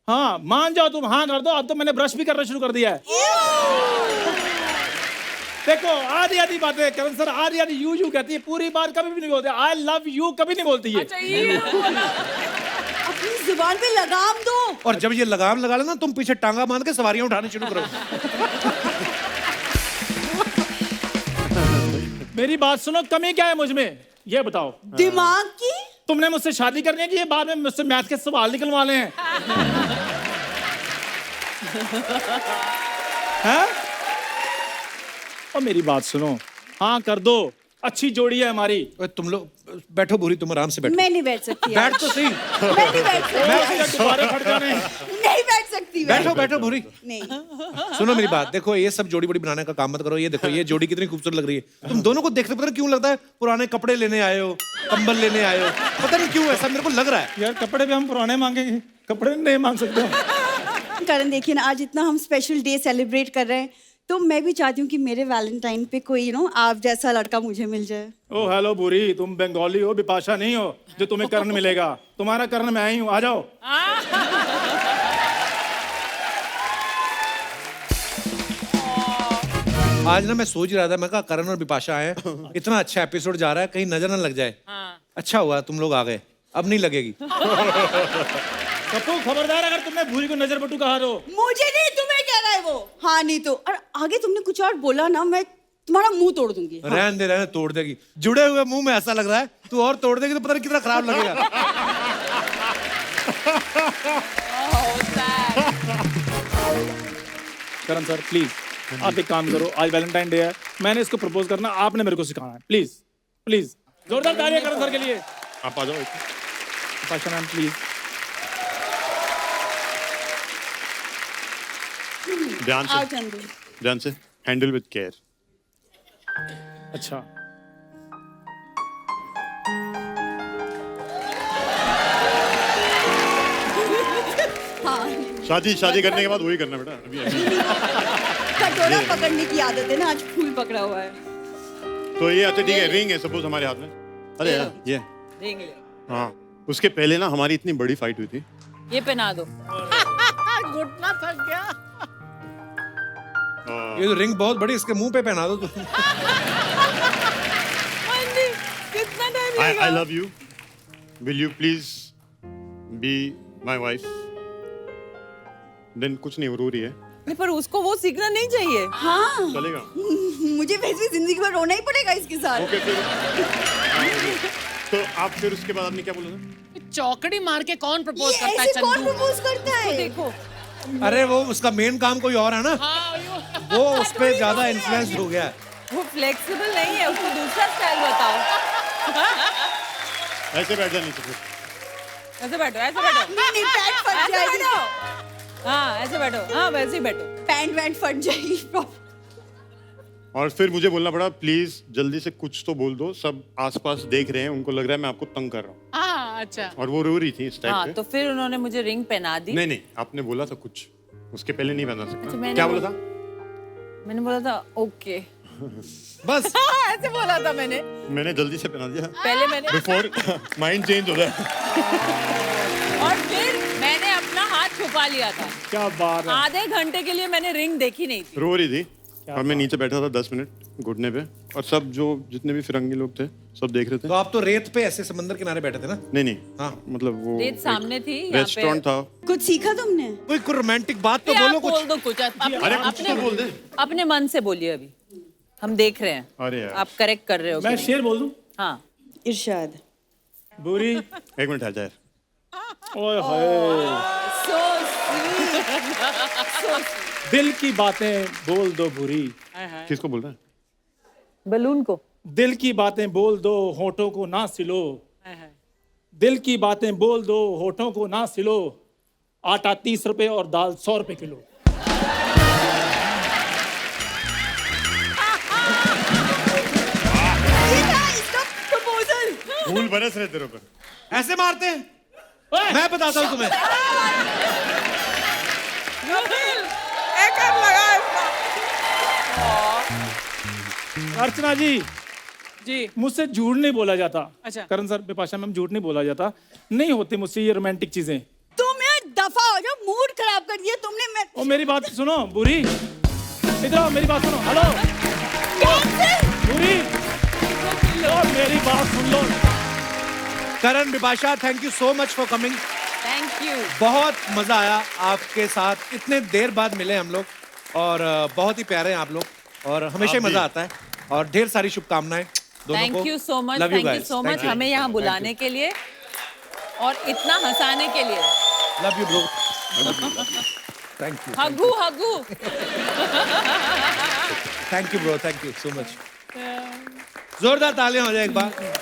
हाँ, मान जाओ तुम, हाँ कर दो। अब तो मैंने ब्रश भी करना शुरू कर दिया है। देखो आधी आधी बातें करण सर, आधी आधी यू कहती है, पूरी बात कभी भी नहीं बोलते। आई लव यू कभी नहीं बोलती है। अपनी जुबान पे लगाम दो। और जब ये लगाम लगा लेना, तुम पीछे टांगा बांध के सवारियां उठाने शुरू करो। मेरी बात सुनो, कमी क्या है मुझ में ये बताओ। दिमाग की। तुमने मुझसे शादी करनी है कि ये बाद में मुझसे मैथ के सवाल निकलवाने हैं? हैं? और मेरी बात सुनो, हाँ कर दो, अच्छी जोड़ी है हमारी। तुम लोग बैठो, बुरी तुम आराम से बैठो। मैं नहीं बैठ सकती। बैठ तो सही। मैं नहीं बैठ सकती। दोबारा फट जाने। नहीं बैठ सकती। बैठो बैठो बुरी। नहीं। सुनो मेरी बात, देखो ये सब जोड़ी बड़ी बनाने का काम मत करो। ये देखो, ये जोड़ी कितनी खूबसूरत लग रही है। तुम दोनों को देखते पता नहीं क्यों लगता है पुराने कपड़े लेने आए हो, कंबल लेने आए हो, पता नहीं क्यों ऐसा मेरे को लग रहा है। यार कपड़े भी हम पुराने मांगेंगे, कपड़े नहीं मांग सकते। करण देखिए ना, आज इतना हम स्पेशल डे सेलिब्रेट कर रहे हैं, तो मैं भी चाहती हूँ कि मेरे वैलेंटाइन पे कोई आप जैसा लड़का मुझे मिल जाए। ओ हेलो बुरी, तुम बंगाली हो, बिपाशा नहीं हो जो तुम्हें करण मिलेगा। तुम्हारा करण मैं ही हूँ, आ जाओ। आज ना मैं सोच रहा था, मैं कहा करण और बिपाशा आए, इतना अच्छा एपिसोड जा रहा है, कहीं नजर ना लग जाए। अच्छा हुआ तुम लोग आ गए, अब नहीं लगेगी। कप्पू खबरदार, अगर तुमने भूरी को नजर बटू कहा तो। मुझे नहीं, तुम्हें कह रहा है वो। हाँ नहीं तो, और आगे तुमने कुछ और बोला ना, मैं तुम्हारा मुंह तोड़ दूंगी। हाँ। रहने दे, तोड़ देगी। जुड़े हुए मुंह में ऐसा लग रहा है, तू और तोड़ देगी तो पता नहीं कितना खराब लगेगा। करण सर प्लीज, आप एक काम करो, आज वैलेंटाइन डे है, मैंने इसको प्रपोज करना, आपने मेरे को सिखाना है। प्लीज प्लीज, जोरदार तालियां करण सर के लिए। आप आ जाओ। Pasha ma'am please. ध्यान आओ से, चंदू। ध्यान से, हैंडल विद केयर। अच्छा हाँ, शादी करने के बाद वही करना बेटा। अभी कटोरा पकड़ने की आदत है ना, आज फूल पकड़ा हुआ है। तो ये अच्छा ठीक है, रिंग है सपोज हमारे हाथ में। अरे यार ये रिंग ले, हाँ, उसके पहले ना हमारी इतनी बड़ी फाइट हुई थी। ये पहना दो। घुटना थक गया। ये तो रिंग बहुत बड़ी, इसके मुंह पे पहना दो तुम। कितना टाइम लगेगा? I love you. Will you please be my wife? Then कुछ नहीं, वो रो रही है। नहीं, पर उसको वो सीखना नहीं चाहिए। हाँ, चलेगा। मुझे वैसे भी जिंदगी में रोना ही पड़ेगा इसके साथ। ओके फिर। तो आप फिर उसके बाद आपने क्या बोला था? चौकड़ी मार के कौन प्रपोज ये करता है ऐसे कौन चंदू? प्रपोज करता है? देखो, अरे वो उसका मेन काम कोई और है ना, वो उस पे ज्यादा इन्फ्लुएंस हो गया है। वो फ्लेक्सिबल नहीं है, उसको दूसरा स्टाइल बताओ। ऐसे बैठ जा नीचे फिर। ऐसे बैठो, ऐसे बैठो। नहीं, पैंट फट ऐसे जाएगी। बैठो। हाँ ऐसे बैठो, हाँ वैसे ही बैठो। पैंट वैंट फट जाएगी। और फिर मुझे बोलना पड़ा, प्लीज जल्दी से कुछ तो बोल दो, सब आसपास देख रहे हैं, उनको लग रहा है मैं आपको तंग कर रहा हूँ। हाँ अच्छा। और वो रो रही थी इस टाइप हाँ पे। तो फिर उन्होंने मुझे रिंग पहना दी। नहीं, आपने बोला था कुछ, उसके पहले नहीं पहना सकता। अच्छा, मैंने क्या बोला था? मैंने बोला था ओके। बस ऐसे बोला था मैंने। मैंने जल्दी से पहना दिया पहले मैंने बिफोर माइंड चेंज हो जाए। और फिर मैंने अपना हाथ छुपा लिया था। क्या बात है। आधे घंटे के लिए मैंने रिंग देखी नहीं थी। रो रही थी और मैं नीचे बैठा था 10 मिनट। घुटने पे, और सब जो जितने भी फिरंगी लोग थे सब देख रहे थे। तो आप तो रेत पे ऐसे समंदर किनारे बैठे थे ना? नहीं हाँ। मतलब वो रेत सामने थी, यहाँ पे- रेस्टोरेंट था। कुछ सीखा तुमने? कोई रोमांटिक बात तो आप बोलो बोल कुछ। दो कुछ अरे कुछ तो बोल दे। अपने मन से बोलिए अभी, हम देख रहे हैं। अरे यार। आप करेक्ट कर रहे हो मैं शेर बोल दूं? हाँ। इरशाद। बुरी। एक मिनट ठहर जा यार। ओए होए। So sweet. दिल की बातें बोल दो बुरी। किसको बोल रहा है? बलून को। दिल की बातें बोल दो होठों को ना सिलो। दिल की बातें बोल दो होठों को ना सिलो। आटा 30 रुपए और दाल 100 रुपए किलो। इसका प्रपोजल। फूल बरस रहे तेरे ऊपर। ऐसे मारते हैं? ओए! मैं बताता हूँ तुम्हें। अर्चना जी, जी मुझसे झूठ नहीं बोला जाता। अच्छा। करण सर, बिपाशा मैम, झूठ नहीं बोला जाता। नहीं होती मुझसे ये रोमांटिक चीजें। तुम यार दफा हो जाओ, मूड खराब कर दिया तुमने। मैं ओ मेरी बात सुनो बुरी, इधर आओ, मेरी बात सुनो। हेलो बुरी, ओ मेरी बात सुन लो। Karan, Bipasha, thank you so much for coming. Thank you. बहुत मजा आया आपके साथ, इतने देर बाद मिले हम लोग, और बहुत ही प्यारे हैं आप लोग, और हमेशा ही मजा आता है, और ढेर सारी शुभकामनाएं दोनों को। Thank you so much, Love you thank you guys. So Thank much you. हमें यहाँ बुलाने के लिए और इतना हंसाने के लिए। Love you bro. Thank you, हगू हगू। Thank you bro, thank you so much. जोरदार तालियां हो जाए एक बार।